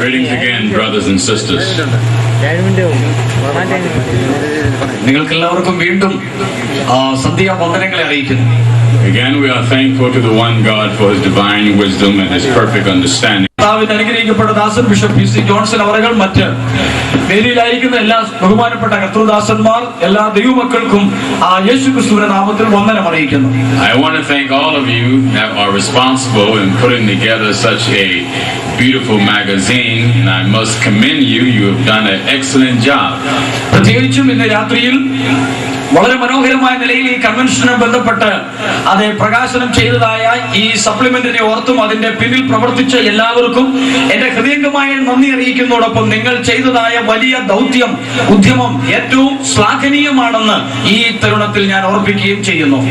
Greetings again, brothers and sisters. നിങ്ങൾക്കെല്ലാവർക്കും വീണ്ടും സന്ധ്യാവന്ദനങ്ങളെ അറിയിക്കുന്നു. Again, we are thankful to the one God for His divine wisdom and His perfect understanding. അനുഗ്രഹിക്കപ്പെട്ട ദാസൻ bishop PC Johnson അവர்கள் മറ്റ് വേദിയിലായിരിക്കുന്ന എല്ലാ ബഹുമാനപ്പെട്ട കർത്തൃദാസന്മാർ എല്ലാ ദൈവമക്കൾക്കും യേശുക്രിസ്തുവിന്റെ നാമത്തിൽ വന്ദനം അറിയിക്കുന്നു. I want to thank all of you that are responsible in putting together such a beautiful magazine, and I must commend you. You have done an excellent job. പ്രത്യേകിച്ചും ഇന്ന് രാത്രിയിൽ വളരെ മനോഹരമായ നിലയിൽ ഈ കൺവെൻഷനുമായി ബന്ധപ്പെട്ട് അത് പ്രകാശനം ചെയ്തതായ ഈ സപ്ലിമെന്റിനെ ഓർത്തും അതിന്റെ പിന്നിൽ പ്രവർത്തിച്ച എല്ലാവർക്കും എന്റെ ഹൃദയംഗമായ നന്ദി അറിയിക്കുന്നതോടൊപ്പം നിങ്ങൾ ചെയ്തതായ വലിയ ദൗത്യം ഉദ്യമം ഏറ്റവും ശ്ലാഘനീയമാണെന്ന് ഈ തരുണത്തിൽ ഞാൻ ഓർപ്പിക്കുകയും ചെയ്യുന്നു.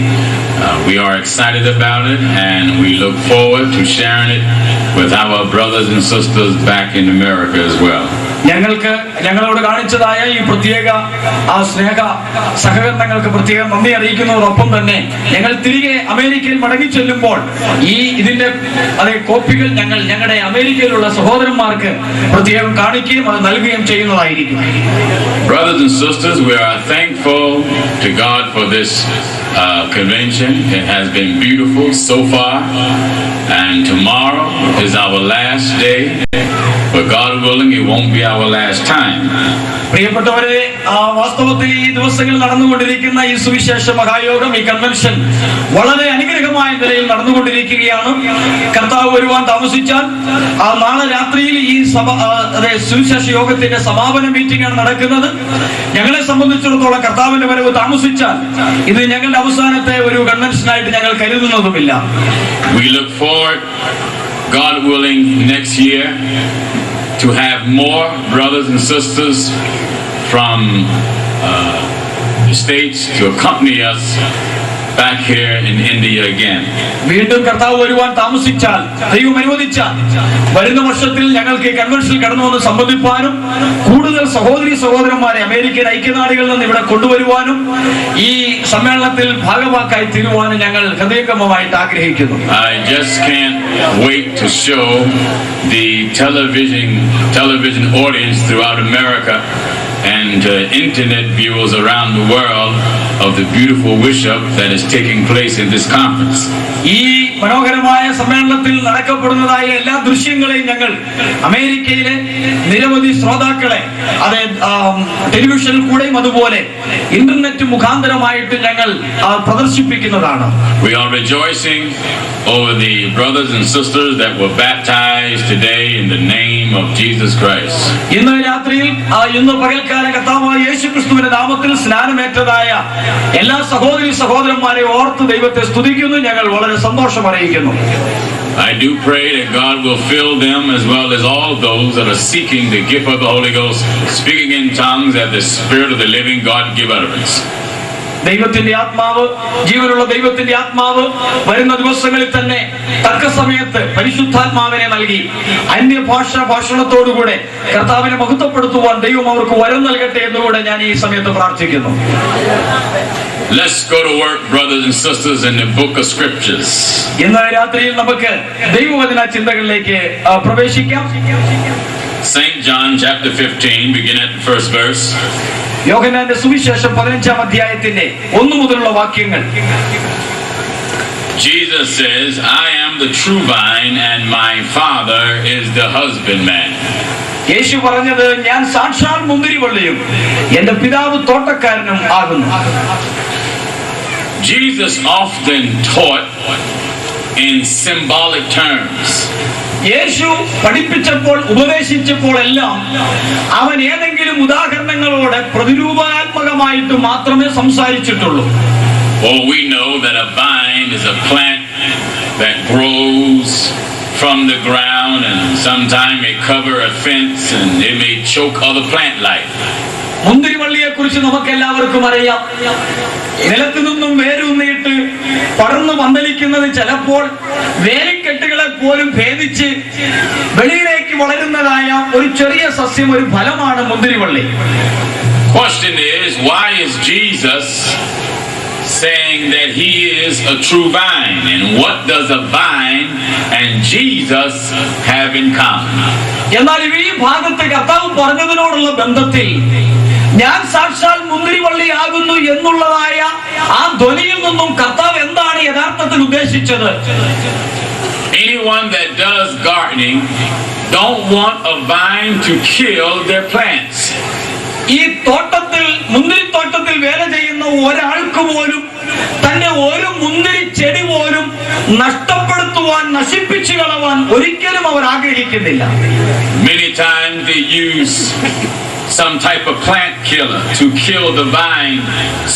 We are excited about it, and we look forward to sharing it with our brothers and sisters back in America as well. ഞങ്ങളോട് കാണിച്ചതായ ഈ പ്രത്യേക സ്നേഹ സഹകരണങ്ങൾക്ക് പ്രത്യേകം നന്ദി അറിയിക്കുന്നതോടൊപ്പം തന്നെ ഞങ്ങൾ തിരികെ അമേരിക്കയിൽ മടങ്ങി ചെല്ലുമ്പോൾ ഇതിന്റെ കോപ്പികൾ ഞങ്ങളുടെ അമേരിക്കയിലുള്ള സഹോദരന്മാർക്ക് പ്രത്യേകം കാണിക്കുകയും അത് നൽകുകയും ചെയ്യുന്നതായിരിക്കും. Brothers and sisters, we are thankful to God for this convention. It has been beautiful so far, and tomorrow is our last day. But God willing, it won't be our last time. പ്രിയപ്പെട്ടവരെ, വാസ്തവത്തിൽ ഈ ദിവസങ്ങളിൽ നടന്നുകൊണ്ടിരിക്കുന്ന ഈ സുവിശേഷ മഹായോഗം, ഈ convention വളരെ അനുഗ്രഹമായ നിലയിൽ നടന്നുകൊണ്ടിരിക്കുകയാണ്. കർത്താവ് വരുവാൻ താമസിച്ചാൽ നാളെ രാത്രിയിൽ ഈ സുവിശേഷ യോഗത്തിന്റെ സമാപന മീറ്റിംഗ് ആണ് നടക്കുന്നത്. ഞങ്ങളെ സംബന്ധിച്ചിടത്തോളം കർത്താവിന്റെ വരവ് താമസിച്ചാൽ ഇത് ഞങ്ങളുടെ അവസാനത്തെ ഒരു കൺവെൻഷനായിട്ട് ഞങ്ങൾ കരുതുന്നതുമില്ല. We look forward, God willing, next year to have more brothers and sisters from the States to accompany us back here in India again. വീണ്ടും കർത്താവ് വരുവാൻ താമസിച്ചാൽ, ദൈവം അനുവദിച്ചാൽ, വരുന്ന വർഷത്തിൽ ഞങ്ങൾക്ക് കൺവെൻഷനിൽ കടന്നു വന്ന് സംബന്ധിപ്പാനും കൂടുതൽ സഹോദരന്മാരെ അമേരിക്കൻ ഐക്യനാടുകളിൽ നിന്ന് ഇവിടെ കൊണ്ടുവരുവാനും ഈ സമ്മേളനത്തിൽ ഭാഗമാക്കായി തീരുവാനും ഞങ്ങൾ ഹൃദയംഗമമായിട്ട് ആഗ്രഹിക്കുന്നു. I just can't wait to show the television audience throughout America and internet viewers around the world of the beautiful worship that is taking place in this conference. ഈ മനോഹരമായ സമ്മേളനത്തിൽ നടക്കപ്പെടുന്നതായ എല്ലാ ദൃശ്യങ്ങളെയും ഞങ്ങൾ അമേരിക്കയിലെ നിരവധി ശ്രോതാക്കളെ ടെലിവിഷനിൽ കൂടെയും അതുപോലെ ഇന്റർനെറ്റ് മുഖാന്തരമായിട്ട് ഞങ്ങൾ പ്രദർശിപ്പിക്കുന്നതാണ്. We are rejoicing over the brothers and sisters that were baptized today in the name of Jesus Christ. ഇന്ന് രാത്രിയിൽ ഇന്ന് പകൽക്കാലം കർത്താവായ യേശുക്രിസ്തുവിന്റെ നാമത്തിൽ സ്നാനമേറ്റതായ എല്ലാ സഹോദരന്മാരെ ഓർത്ത് ദൈവത്തെ സ്തുതിക്കുന്നു. ഞങ്ങൾ വളരെ സന്തോഷം അറിയിക്കുന്നു. I do pray that God will fill them as well as all those that are seeking the gift of the Holy Ghost, speaking in tongues as the Spirit of the living God give utterance. ദൈവത്തിന്റെ ആത്മാവ്, ജീവനുള്ള ദൈവത്തിന്റെ ആത്മാവ് വരുന്ന ദിവസങ്ങളിൽ തന്നെ തക്ക സമയത്ത് പരിശുദ്ധാത്മാവിനെ നൽകി ഭാഷണത്തോടുകൂടെ കർത്താവിനെ മഹത്വപ്പെടുത്തുവാൻ ദൈവം അവർക്ക് വരം നൽകട്ടെ എന്നുകൂടെ ഞാൻ ഈ സമയത്ത് പ്രാർത്ഥിക്കുന്നു. Let's go to work, brothers and sisters, in the book of scriptures. ഇന്ന് രാത്രിയിൽ നമുക്ക് ദൈവവചന ചിന്തകളിലേക്ക് പ്രവേശിക്കാം. St. John chapter 15, begin at the first verse. യോഹന്നാന്റെ സുവിശേഷം 15-ാം അധ്യായത്തിന്റെ 1 മുതലുള്ള വാക്യങ്ങൾ. Jesus says, I am the true vine and my Father is the husbandman. യേശു പറഞ്ഞത്, ഞാൻ സാക്ഷാൽ മുന്തിരിവള്ളിയും എന്റെ പിതാവ് തോട്ടക്കാരനും ആകുന്നു. Jesus often taught in symbolic terms. യേശു പഠിപ്പിച്ചപ്പോൾ ഉപദേശിച്ചപ്പോൾ എല്ലാം അവൻ ഏതെങ്കിലും ഉദാഹരണങ്ങളോടെ പ്രതിരൂപാത്മകമായിട്ട് മാത്രമേ സംസാരിച്ചിട്ടുള്ളൂ. Oh, we know that a vine is a plant that grows from the ground, and sometimes it cover a fence and it may choke other plant life. മുന്തിരിവള്ളിയെ കുറിച്ച് നമുക്ക് എല്ലാവർക്കും അറിയാം. നിലത്തു നിന്നും വേരൂന്നിയിട്ട് പടർന്നു പന്തലിക്കുന്നത് ചിലപ്പോൾ വേലിക്കെട്ടുകളെ പോലും ഭേദിച്ച് വെളിയിലേക്ക് വളരുന്നതായ ഒരു ചെറിയ സസ്യം, ഒരു ഫലമാണ് മുന്തിരിവള്ളി. Question is, why is Jesus saying that he is a true vine. And what does a vine and Jesus have in common? എന്നാൽ ഈ ഭാഗത്ത് കർത്താവ് പറഞ്ഞതിനോടുള്ള ബന്ധത്തിൽ ഞാൻ സാക്ഷാൽ മുന്തിരിവള്ളിയാകുന്നു എന്നുള്ളതായ ആ ധ്വനിയിൽ നിന്നും കർത്താവ് എന്താണ് യഥാർത്ഥത്തിൽ ഉദ്ദേശിച്ചത്? Anyone that does gardening don't want a vine to kill their plants. ഈ തോട്ടത്തിൽ മുന്തിരിത്തോട്ടത്തിൽ വേല ചെയ്യുന്ന ഒരാൾക്ക് പോലും തന്റെ ഒരു മുന്തിരി ചെടി പോലും നഷ്ടപ്പെടുത്തുവാൻ, നശിപ്പിച്ചു കളവാൻ ഒരിക്കലും അവർ ആഗ്രഹിക്കുന്നില്ല. Many times they use some type of plant killer to kill the vine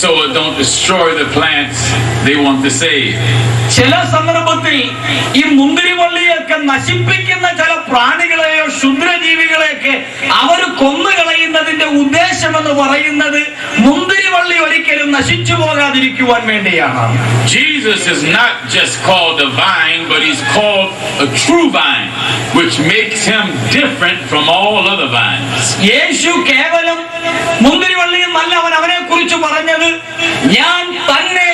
so it don't destroy the plants they want to save. ചില സന്ദർഭത്തിൽ ഈ മുന്തിരിവള്ളിയൊക്കെ നശിപ്പിക്കുന്ന ചില പ്രാണികളെയോ ക്ഷുദ്രജീവികളെയൊക്കെ അവർ കൊന്നുകളയുന്നതിന്റെ ഉദ്ദേശം എന്ന് പറയുന്നത് മുന്തിരിവള്ളി ഒരിക്കലും നശിച്ചു പോകാതിരിക്കുവാൻ വേണ്ടിയാണ്. Jesus is not just called a vine, but he's called a true vine, which makes him different from all other vines. യേശു കേവലം മുന്തിരിവള്ളിയെന്നല്ല അവനെ കുറിച്ച് പറഞ്ഞത്. ഞാൻ തന്നെ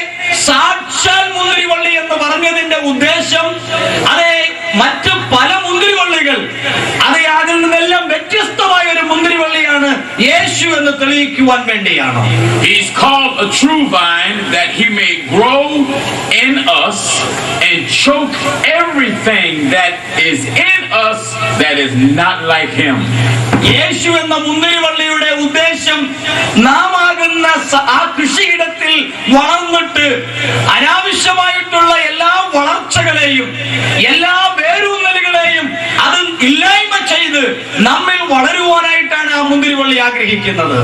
സാക്ഷാൽ മുന്തിരിവള്ളി എന്ന് പറഞ്ഞതിന്റെ ഉദ്ദേശം അതെ മറ്റു പല മുന്തിരിവള്ളികൾ അതെ അതിൽ നിന്നെല്ലാം വ്യത്യസ്തമായ ഒരു മുന്തിരിവള്ളിയാണ് യേശു എന്ന് തെളിയിക്കുവാൻ വേണ്ടിയാണ്. He's called a true vine that he may grow in us and choke everything that is in us that is not like him. യേശു എന്ന മുന്തിരിവള്ളിയുടെ ഉദ്ദേശം നാം ആകുന്ന ആ കൃഷിയിടത്തിൽ വളർന്നിട്ട് അനാവശ്യമായിട്ടുള്ള എല്ലാ വളർച്ചകളെയും എല്ലാ വേരൂന്നലുകളെയും അത് ഇല്ലായ്മ ചെയ്ത് നമ്മിൽ വളരുവാനായിട്ടാണ് ആ മുന്തിരിവള്ളി ആഗ്രഹിക്കുന്നത്.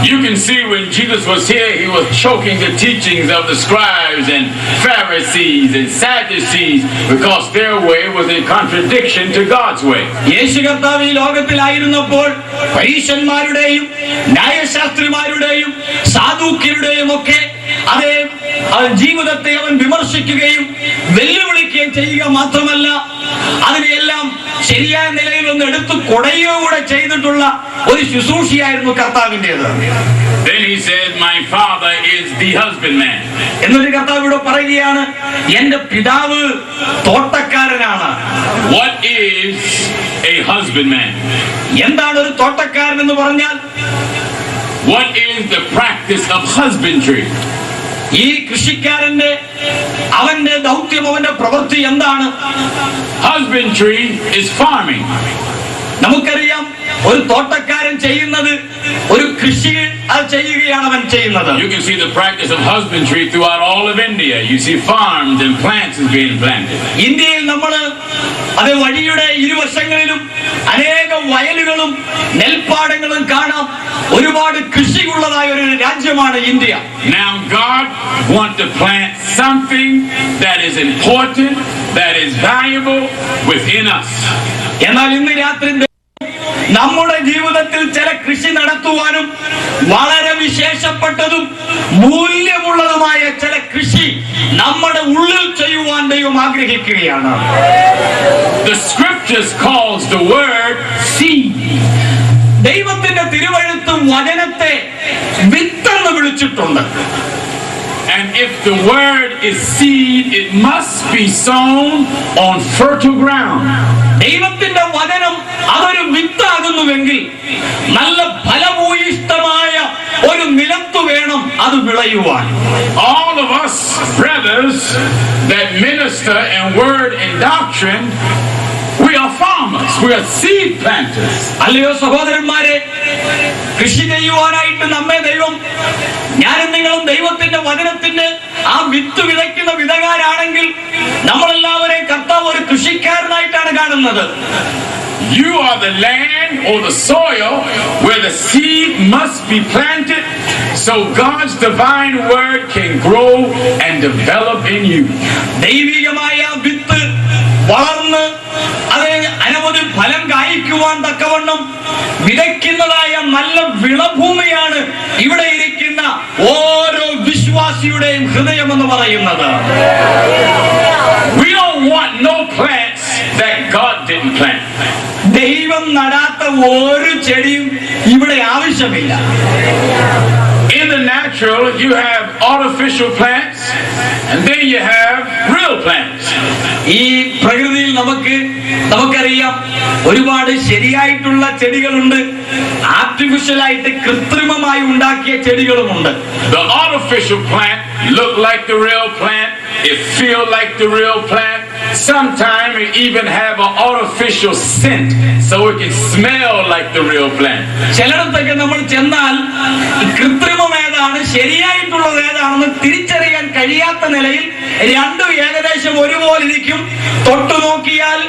You can see when Jesus was here, he was choking the teachings of the scribes and Pharisees and Sadducees because their way was in contradiction to God's way. യേശു കർത്താവ് ഈ ലോകത്തിലായിരുന്നപ്പോൾ പരീശന്മാരുടെയും ന്യായശാസ്ത്രിമാരുടെയും സാദൂക്യരുടെയും ഒക്കെ അതേ ജീവിതത്തെ അവൻ വിമർശിക്കുകയും വെല്ലുവിളിക്കുകയും ചെയ്യുക മാത്രമല്ല അതിനെല്ലാം ശരിയായ നിലയിൽ ഒന്ന് എടുത്തു കൊടയുകൂടെ ചെയ്തിട്ടുള്ള ഒരു ശുശ്രൂഷയായിരുന്നു കർത്താവിൻ്റെത്. Then he said, my father is the husbandman. എന്നൊരു കർത്താവ് ഇവിടെ പറയുകയാണ്, എന്റെ പിതാവ് തോട്ടക്കാരനാണ്. What is a husbandman? എന്താണ് ഒരു തോട്ടക്കാരൻ എന്ന് പറഞ്ഞാൽ? What is the practice of husbandry? ഈ കൃഷിക്കാരന്റെ അവന്റെ ദൗത്യം, അവന്റെ പ്രവൃത്തി എന്താണ്? Husbandry is farming. നമുക്കറിയാം ഒരു തോട്ടക്കാരൻ ചെയ്യുന്നത് ഒരു കൃഷി അത് ചെയ്യുകയാണ് അവൻ ചെയ്യുന്നത്. You can see the practice of husbandry throughout all of India. You see farms and plants is being planted. ഇന്ത്യയിൽ നമ്മൾ അതേ വഴിയുടെ ഇരുവശങ്ങളിലും അനേക വയലുകളും നെൽപ്പാടങ്ങളും കാണാം. ഒരുപാട് കൃഷിയുള്ളതായ ഒരു രാജ്യമാണ് India. Now God wants to plant something that is important, that is valuable within us. എന്നാൽ ഇന്ന് രാത്രി നമ്മുടെ ജീവിതത്തിൽ ചില കൃഷി നടത്തുവാനും വളരെ വിശേഷപ്പെട്ടതും മൂല്യമുള്ളതുമായ ചില കൃഷി നമ്മുടെ ഉള്ളിൽ ചെയ്യുവാൻ ദൈവം ആഗ്രഹിക്കുകയാണ്. The scriptures calls the word seed. ദൈവത്തിന്റെ തിരുവെഴുത്ത് വചനത്തെ വിത്തെന്ന് വിളിച്ചിട്ടുണ്ട്. And if the word is seed, it must be sown on fertile ground. ദൈവത്തിന്റെ വചനം അതൊരു വിത്താകുന്നുവെങ്കിൽ നല്ല ഫലഭൂയിഷ്ഠമായ ഒരു നിലത്ത് വേണം അത് വിളയുവാൻ. All of us brothers that minister in word and doctrine, we are farmers, we are seed planters. അല്ലയോ സഹോദരന്മാരെ, കൃഷി ചെയ്യുവാനായിട്ട് നമ്മെ ദൈവം, ഞാനും നിങ്ങളും ദൈവത്തിന്റെ വചനത്തിന്റെ ആ വിത്ത് വിതയ്ക്കുന്ന വിതകാരാണെങ്കിൽ നമ്മളെല്ലാവരെയും കർത്താവ് ഒരു കൃഷിക്കാരനായിട്ടാണ് കാണുന്നത്. You are the land or the soil where the seed must be planted so God's divine word can grow and develop in you. ദൈവികമായ വിത്ത് വളർന്ന് അത് അനവധി ഫലം കായ്ക്കുവാൻ തക്കവണ്ണം വിതയ്ക്കുന്നതായ നല്ല വിളഭൂമിയാണ് ഇവിടെ ഇരിക്കുന്ന ഓരോ വിശ്വാസിയുടെയും ഹൃദയം എന്ന് പറയുന്നത്. We don't want no plants that God didn't plant. ദൈവം നടാത്ത ഒരു ചെടിയും ഇവിടെ ആവശ്യമില്ല. In the natural, you have artificial plants And then you have real plants. ഈ പ്രകൃതിയിൽ നമുക്കറിയാം ഒരുപാട് ശരിയായിട്ടുള്ള ചെടികളുണ്ട്, ആർട്ടിഫിഷ്യലായിട്ട് കൃത്രിമമായി ഉണ്ടാക്കിയ ചെടികളുമുണ്ട്. The artificial plant look like the real plant, it feel like the real plant. Sometimes it even have an artificial scent so it can smell like the real plant. ചിലയിടത്തൊക്കെ നമ്മൾ ചെന്നാൽ കൃത്രിമം ഏതാണ് ശരിയായിട്ടുള്ളത് ഏതാണെന്ന് തിരിച്ചറിയാൻ കഴിയാത്ത നിലയിൽ രണ്ടും ഏകദേശം ഒരുപോലിരിക്കും. തൊട്ടു നോക്കിയാൽ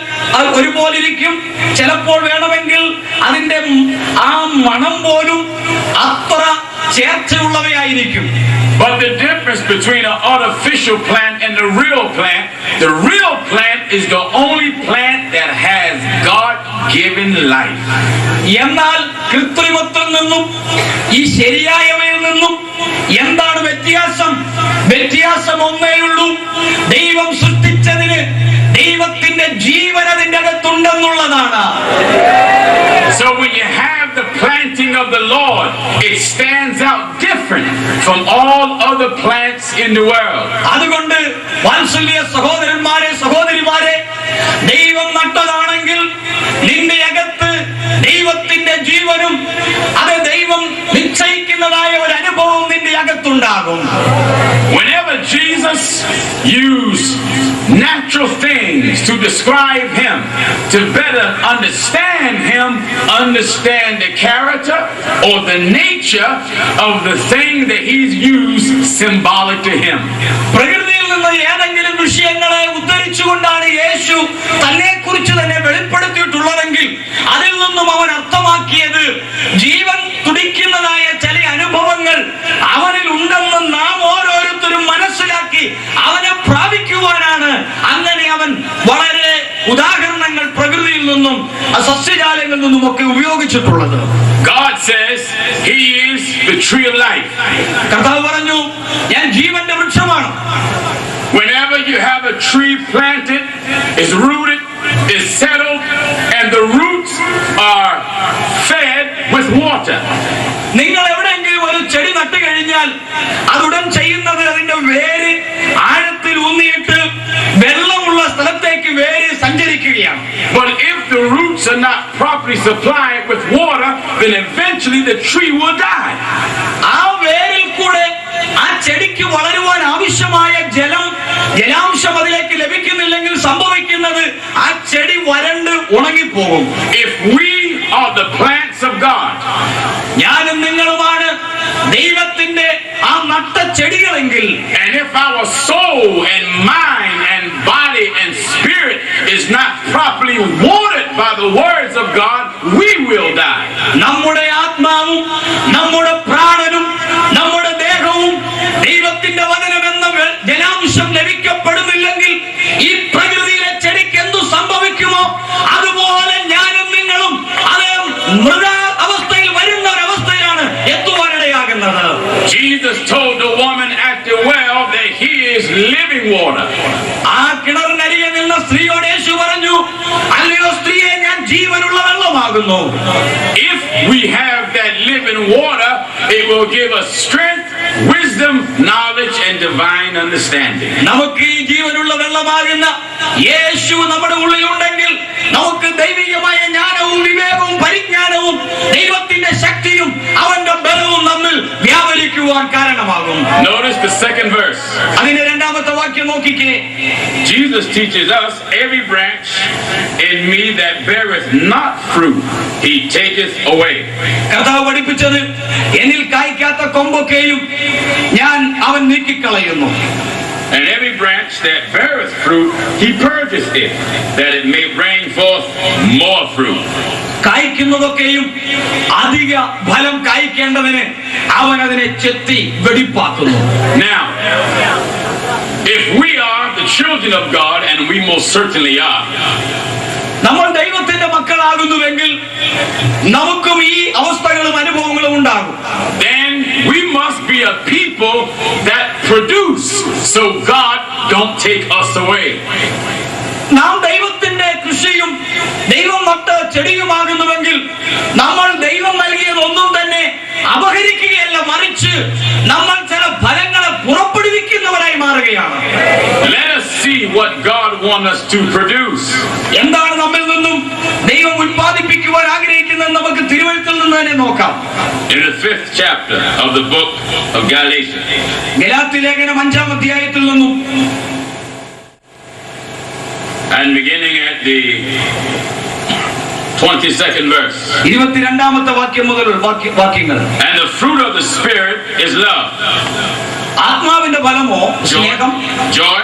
ഒരുപോലിരിക്കും. ചിലപ്പോൾ വേണമെങ്കിൽ അതിന്റെ ആ മണം പോലും അത്ര ചേർച്ചയുള്ളവയായിരിക്കും. But the difference between an artificial plant and the real plant is the only plant that has God-given life. എന്നാൽ കൃത്രിമത്തിൽ നിന്നും ഈ ശരിയായവയിൽ നിന്നും എന്താണ് വ്യത്യാസം? വ്യത്യാസം ഒന്നേയുള്ളൂ, ദൈവം സൃഷ്ടിച്ചതിന് ദൈവത്തിന്റെ ജീവൻ അതിന്റെ അകത്തുണ്ടെന്നുള്ളതാണ്. So when you have the planting of the Lord, it stands out different from all other plants in the world. അതുകൊണ്ട് വാത്സല്യ സഹോദരന്മാരെ സഹോദരിമാരെ, ദൈവം നട്ടതാണെങ്കിൽ നിന്റെ അകത്ത് ദൈവത്തിന്റെ ജീവനും അത് ദൈവം നിശ്ചയിക്കുന്നതായ ഒരു അനുഭവം നിന്റെ അകത്തുണ്ടാകും. Whenever Jesus used natural things to describe him, to better understand him, understand the character or the nature of the thing that he's used symbolic to him. പ്രകൃതിയിൽ നിന്ന് ഏതെങ്കിലും വിഷയങ്ങളെ ഉദ്ധരിച്ചുകൊണ്ടാണ് യേശു തന്നെ കുറിച്ച് തന്നെ വെളിപ്പെടുത്തിയിട്ടുള്ളതെങ്കിൽ അതിൽ നിന്നും അവൻ അർത്ഥമാക്കിയത് ജീവൻ തുടിക്കുന്നതായ ചില അനുഭവങ്ങൾ അവനിൽ ഉണ്ടെന്ന് നാം ഓരോരുത്തരും മനസ്സിലാക്കി അവനെ പ്രാപിക്കുവാനാണ്. അങ്ങനെ അവൻ വളരെ ഉദാഹരണങ്ങൾ പ്രകൃതിയിൽ നിന്നും സസ്യജാലങ്ങളിൽ നിന്നും ഒക്കെ ഉപയോഗിച്ചിട്ടുള്ളത്. God says he is the tree of life. കർത്താവ് പറഞ്ഞു, ഞാൻ ജീവന്റെ വൃക്ഷമാണ്. Whenever you have a tree planted, it's rooted, it's settled, and the roots are fed with water. നിങ്ങൾ എവിടെയെങ്കിലും ഒരു ചെടി നട്ടു കഴിഞ്ഞാൽ അതുടൻ ചെയ്യുന്നത് അതിന്റെ വേര് ആഴത്തിൽ ഊന്നിയിട്ട് വെള്ളമുള്ള സ്ഥലത്തേക്ക് വേര് സഞ്ചരിക്കുകയാണ്. But if the roots are not properly supplied with water, then eventually the tree will die. ആ വേരിൽ കൂടെ ആ ചെടിക്ക് വളരുവാൻ ആവശ്യമായ ജലാംശം അതിലേക്ക് ലഭിക്കുന്നില്ലെങ്കിൽ സംഭവിക്കുന്നത് ആ ചെടി വരണ്ട് ഉണങ്ങിപ്പോകും. If we are the plants of God, ഞാനും നിങ്ങളുമാണ് ദൈവത്തിന്റെ ആ നട്ട ചെടികളെങ്കിൽ, and if our soul and mind and body and spirit is not properly watered by the words of God, we will die. നമ്മുടെ ആത്മാവും നമ്മുടെ പ്രാണനും നമ്മുടെ ദേഹവും ദൈവത്തിന്റെ വചനം എന്ന ജലാംശം ലഭിക്കപ്പെടുന്നില്ലെങ്കിൽ ഈ പ്രകൃതിയിലെ ചെടിക്ക് എന്തു സംഭവിക്കുമോ അതുപോലെ ഞാനും നിങ്ങളും അതേ മൃത അവസ്ഥയിൽ വരുന്ന ഒരവസ്ഥയിലാണ് എത്തുവാനിടയാകുന്നത്. Jesus told the woman at the well that he is living water. ആ കിണറിനരികെ നിന്ന സ്ത്രീയോട് യേശു പറഞ്ഞു, അല്ലയോ സ്ത്രീയെ, ഞാൻ ജീവനുള്ള വെള്ളമാകുന്നു. If we have that living water, it will give us strength, wisdom, knowledge, and divine understanding. നമുക്ക് ഈ ജീവനുള്ള വെള്ളമാകുന്ന യേശു നമ്മുടെ ഉള്ളിലുണ്ടെങ്കിൽ നമുക്ക് ദൈവികമായ ജ്ഞാനവും വിവേകവും പരിജ്ഞാനവും ദൈവത്തിന്റെ ശക്തിയും അവന്റെ ബലവും നമ്മിൽ വ്യാപരിക്കുവാൻ കാരണമാകും. Notice the second verse. അതിന്റെ രണ്ടാമത്തെ വാക്യം നോക്കിക്കേ. Jesus teaches us, every branch in me that beareth not fruit, he taketh away. കർത്താവ് പഠിപ്പിച്ചത്, എന്നിൽ കായ്ക്കാത്ത കൊമ്പൊക്കെയും അവൻ നീക്കിക്കളയുന്നു. And every branch that beareth fruit, he purges it, that it may bring forth more fruit. കായ്ക്കുന്നതൊക്കെയും അധിക ഫലം കായ്ക്കേണ്ടതിന് അവൻ അതിനെ ചെത്തി വെടിപ്പാക്കുന്നു. Now, if we are the children of God, and we most certainly are, നമ്മൾ ദൈവത്തിന്റെ മക്കളാകുന്നുവെങ്കിൽ നമുക്കും ഈ അവസ്ഥകളും അനുഭവങ്ങളും ഉണ്ടാകും. then we must be a people that produce, so God don't take us away. നാം ദൈവത്തിന്റെ കൃഷിയും ദൈവം നട്ട ചെടിയുമാകുന്നുവെങ്കിൽ നമ്മൾ ദൈവം നൽകിയത് ഒന്നും തന്നെ അപഹരിക്കുകയല്ല, മറിച്ച് നമ്മൾ ചില ഫലങ്ങളെ പുറപ്പെടുവിക്കുന്നവരായി മാറുക. മാറുകയാണ്. Let us see what God wants us to produce. എന്താണ് നമ്മിൽ നിന്നും ദൈവം ഉത്പാദിപ്പിക്കുവാൻ ആഗ്രഹിക്കുന്നത് നമുക്ക് തിരുവെഴുത്തിൽ നിന്ന് തന്നെ നോക്കാം. In the 5th chapter of the book of Galatians. Galatia ലേഖനം 5-ാം അധ്യായത്തിൽ നിന്നും and beginning at the 22nd verse. 22ാമത്തെ വാക്യം മുതൽ വാക്യങ്ങൾ. And the fruit of the Spirit is love. ആത്മാവിന്റെ ഫലമോ സ്നേഹം, joy,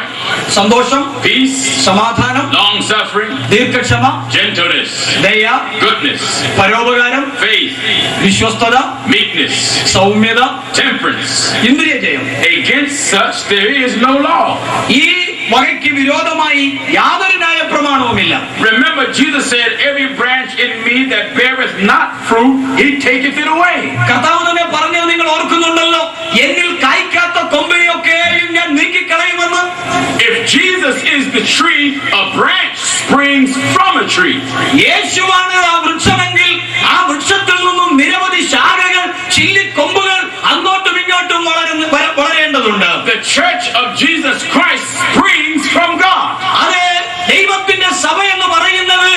സന്തോഷം, peace, സമാധാനം, long suffering, ദീർഘക്ഷമ, gentleness, ദയ, goodness, പരോപകാരം, faith, വിശ്വസ്തത, meekness, സൗമ്യത, temperance. ഇന്ദ്രിയജയം. Against such there is no law. ഈ വകയ്ക്ക് വിരോധമായി യാതൊരു ന്യായപ്രമാണവുമില്ല. Remember, Jesus said, every branch in me that beareth not fruit, he taketh it away. കർത്താവ് തന്നെ പറഞ്ഞത് നിങ്ങൾ ഓർക്കുന്നുണ്ടല്ലോ, എന്നിൽ കായ്ക്കാത്ത കൊമ്പിനെയൊക്കെയും ഞാൻ നീക്കിക്കളയുമെന്ന്. If Jesus is the tree, a branch springs from a tree. യേശുവാണ് ആ വൃക്ഷമെങ്കിൽ ആ വൃക്ഷത്തിൽ നിന്നും നിരവധി ശാഖകൾ, ചില്ലിക്കൊമ്പുകൾ അങ്ങോട്ടും ഇങ്ങോട്ടും വളരേണ്ടതുണ്ട്. The church of Jesus Christ springs from God. അതെ, ദൈവത്തിന്റെ സഭ എന്ന് പറയുന്നത്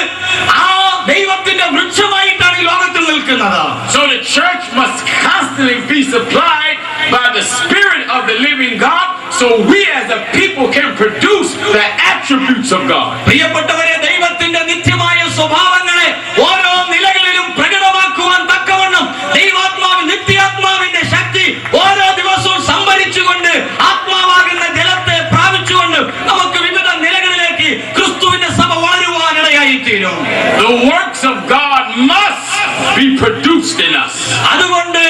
ആ ദൈവത്തിന്റെ വൃക്ഷമായിട്ടാണ് ഈ ലോകത്തിൽ നിൽക്കുന്നത്. So the church must constantly be supplied by the Spirit of the living God, so we as a people can produce the attributes of God. പ്രിയപ്പെട്ടവരെ, ദൈവത്തിന്റെ നിത്യമായ സ്വഭാവങ്ങളെ ഓരോ നിലകളിലും പ്രകടമാക്കുവാൻ തക്കവണ്ണം നിത്യാത്മാവിന്റെ ശക്തി ഓരോ ദിവസവും സംഭരിച്ചുകൊണ്ട് ആത്മാവാകുന്ന ജലത്തെ പ്രാപിച്ചുകൊണ്ട് നമുക്ക് വിവിധ നിലകളിലേക്ക് ക്രിസ്തുവിന്റെ സഭ വളരുവാനിടയായി തീരും. The works of God must be produced in us. അതുകൊണ്ട്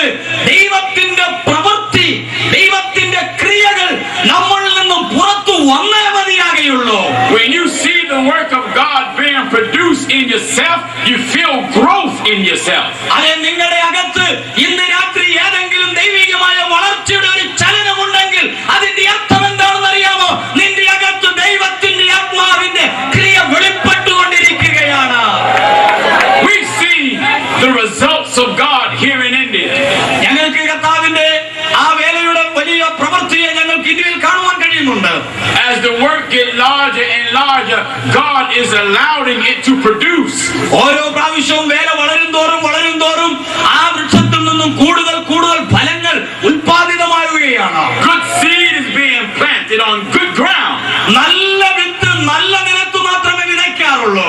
ദൈവത്തിന്റെ പ്രവൃത്തി, ദൈവത്തിന്റെ ക്രിയകൾ നമ്മളിൽ നിന്നും പുറത്തു വന്നേ മതിയാകുള്ളൂ. When you see the work of God being produced in yourself, you feel growth in yourself. അതെ, നിങ്ങളുടെ അകത്ത് ഇന്ന് രാത്രി ഏതെങ്കിലും ദൈവികമായ വളർച്ചയുടെ ഒരു ചലനമുണ്ടെങ്കിൽ അതിന്റെ അർത്ഥം എന്താണെന്ന് അറിയാമോ? നിന്റെ അകത്ത് ദൈവത്തിന്റെ ആത്മാവിന്റെ ക്രിയ വെളിപ്പെട്ടുകൊണ്ടിരിക്കുകയാണ്. We see the results of God here in India. ഞങ്ങൾക്ക് കർത്താവിന്റെ ആ വേലയുടെ വലിയ പ്രവൃത്തിയെ ഞങ്ങൾക്ക് ഇന്ത്യയിൽ കാണുവാൻ കഴിയുന്നുണ്ട്. As the work get larger and larger, God is allowing it to produce. ഓരോ പ്രാവശ്യവും വേല വളരും തോറും ആ വൃക്ഷത്തിൽ നിന്നും കൂടുതൽ ഫലങ്ങൾ ഉത്പാദിതമാവുകയാണ്. Good seed is being planted on good ground. നല്ല വിത്ത് നല്ല നിലത്ത് മാത്രമേ വിതയ്ക്കാറുള്ളൂ.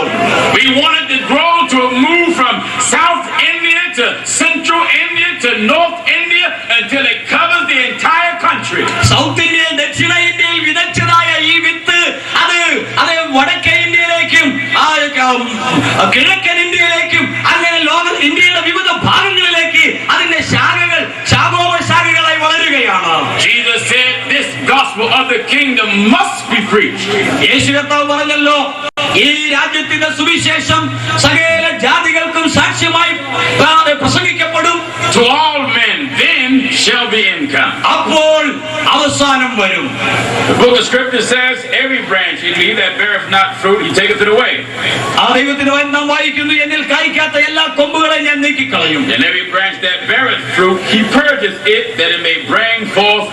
We wanted to grow to move from South India to Central India to North India until it covers the entire country. South ഇന്ത്യയിൽ, ദക്ഷിണ ഇന്ത്യയിൽ വിതച്ചതായ ഈ വിത്ത് അത് വടക്കേ ഇന്ത്യയിലേക്കും കിഴക്കൻ ഇന്ത്യയിലേക്കും അങ്ങനെ ഇന്ത്യയുടെ വിവിധ ഭാഗങ്ങളിലേക്ക് അതിന്റെ ശാഖകളായി വളരുകയാണ്. Jesus said this gospel of the kingdom must be preached. യേശു കർത്താവ് പറഞ്ഞല്ലോ, ഈ രാജ്യത്തിന്റെ സുവിശേഷം സകല ജാതികൾക്കും സാക്ഷ്യമായി പ്രസംഗിക്കപ്പെടും. To all men then shall be income. അപ്പോൾ അവസാനം വരും. The book of scripture says, every branch in me that beareth not fruit, he taketh it away. ആ ദൈവത്തിന് നാം വായിക്കുന്നു, എന്നിൽ കായ്ക്കാത്ത എല്ലാ കൊമ്പുകളെയും ഞാൻ നീക്കിക്കളയും. And every branch that beareth fruit, he purgeth it, that it may bring forth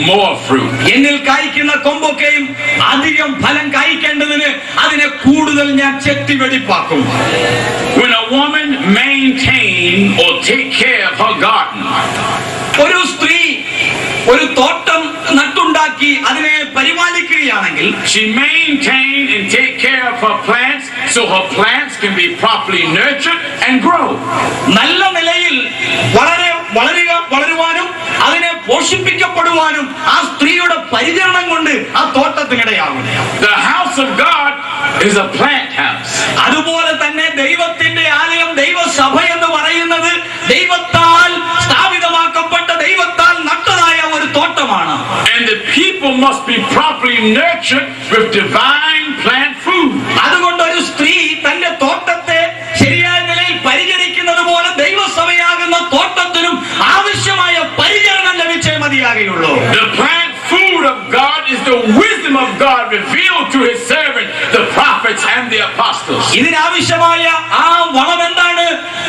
more fruit. എന്നിൽ കായ്ക്കുന്ന കൊമ്പൊക്കെയും അധികം ഫലം കായ്ക്കേണ്ടതിന് അതിനെ കൂടുതൽ ഞാൻ ചെത്തി വെടിപ്പാക്കും. When a woman maintain or take care of her garden, ഒരു സ്ത്രീ ഒരു തോട്ടം നട്ടുണ്ടാക്കി അതിനെ പരിപാലിക്കുകയാണെങ്കിൽ, she maintain and take care of her plants so her plants can be properly nurtured and grow. നല്ല നിലയിൽ വളരുവാനും അതിനെ പോഷിപ്പിക്കപ്പെടുവാനും ആ സ്ത്രീയുടെ പരിചരണം കൊണ്ട് ആ തോട്ടത്തിനിടയാകും. The house of God is a plant house. അതുപോലെ തന്നെ ദൈവത്തിന്റെ ആലയം, ദൈവസഭ എന്ന് പറയുന്നത് ദൈവത്താൽ സ്ഥാപിതമാക്കപ്പെട്ട, ദൈവത്താൽ നട്ടതായ ഒരു തോട്ടമാണ്. And the people must be properly nurtured with divine plant food. അതുകൊണ്ട് ഒരു സ്ത്രീ തന്റെ തോട്ടത്തെ ശരിയായ നിലയിൽ പരിചരിക്കുന്നത് പോലെ ദൈവസഭയാകുന്ന തോട്ടത്തിനും ആവശ്യമായ പരിചരണം ലഭിച്ചേ മതിയാകുള്ളൂ. The plant food of God is the wisdom of God revealed to his servant, the prophets and the apostles. ഇതിനാവശ്യമായ ആ വളം എന്താണ്?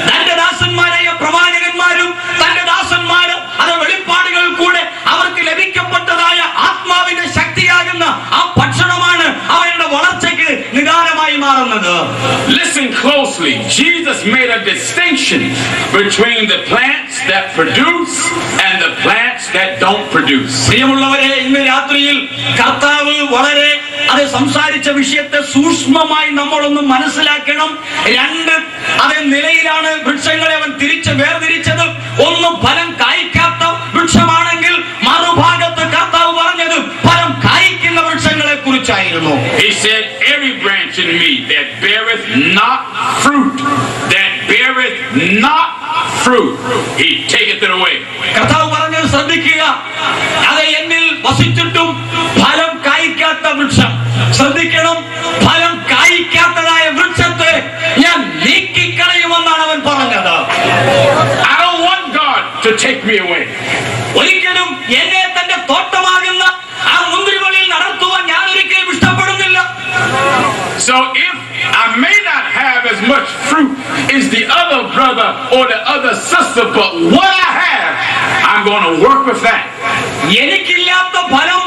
തന്റെ ദാസന്മാരായ പ്രവാചകന്മാരും തന്റെ ദാസന്മാരും അത് വെളിപ്പാടുകൾ കൂടെ അവർക്ക് ലഭിക്കപ്പെട്ടതായ ആത്മാവിന്റെ ശക്തി ആകുന്ന ആ ഭക്ഷണമാണ് അവരുടെ വളർച്ചയ്ക്ക് നിദാനമായി മാറുന്നത്. Listen closely. Jesus made a distinction between the plants that produce and the plants that don't produce. പ്രിയമുള്ളവരെ, ഇന്ന് രാത്രിയിൽ കർത്താവ് വളരെ അത് സംസാരിച്ച വിഷയത്തെ സൂക്ഷ്മമായി നമ്മളൊന്ന് മനസ്സിലാക്കണം. രണ്ട് നിലയിലാണ് വൃക്ഷങ്ങളെ അവൻ വേർതിരിച്ചത്. ഒന്ന് ഫലം കായ്ക്കാത്ത വൃക്ഷമാണെങ്കിൽ മറുഭാഗത്ത് കർത്താവ് പറഞ്ഞത് ഫലം കായ്ക്കുന്ന വൃക്ഷങ്ങളെ കുറിച്ചായിരുന്നു. He said, every branch in me that beareth not fruit, he taketh it away. കർത്താവ് പറഞ്ഞത് ശ്രദ്ധിക്കുക. അത് എന്നിൽ വസിച്ചിട്ടും ഫലം കായ്ക്കാത്ത വൃക്ഷം, ശ്രദ്ധിക്കണം, ഫലം കായ്ക്കാത്തതായ വൃക്ഷത്തെ ഞാൻ നീക്കിക്കളയുമെന്നാണ് അവൻ പറഞ്ഞത്. I don't want God to take me away. ഒരിക്കലും എന്നെ തന്റെ തോട്ടമാകുന്ന ആ മുന്തിരിവള്ളിയിൽ നടത്തുവാൻ ഞാൻ ഒരിക്കലും ഇഷ്ടപ്പെടുന്നില്ല. So if I may not have as much fruit as the other brother or the other sister, but what I have, I'm going to work with that. എനിക്കില്ലാത്ത ഫലം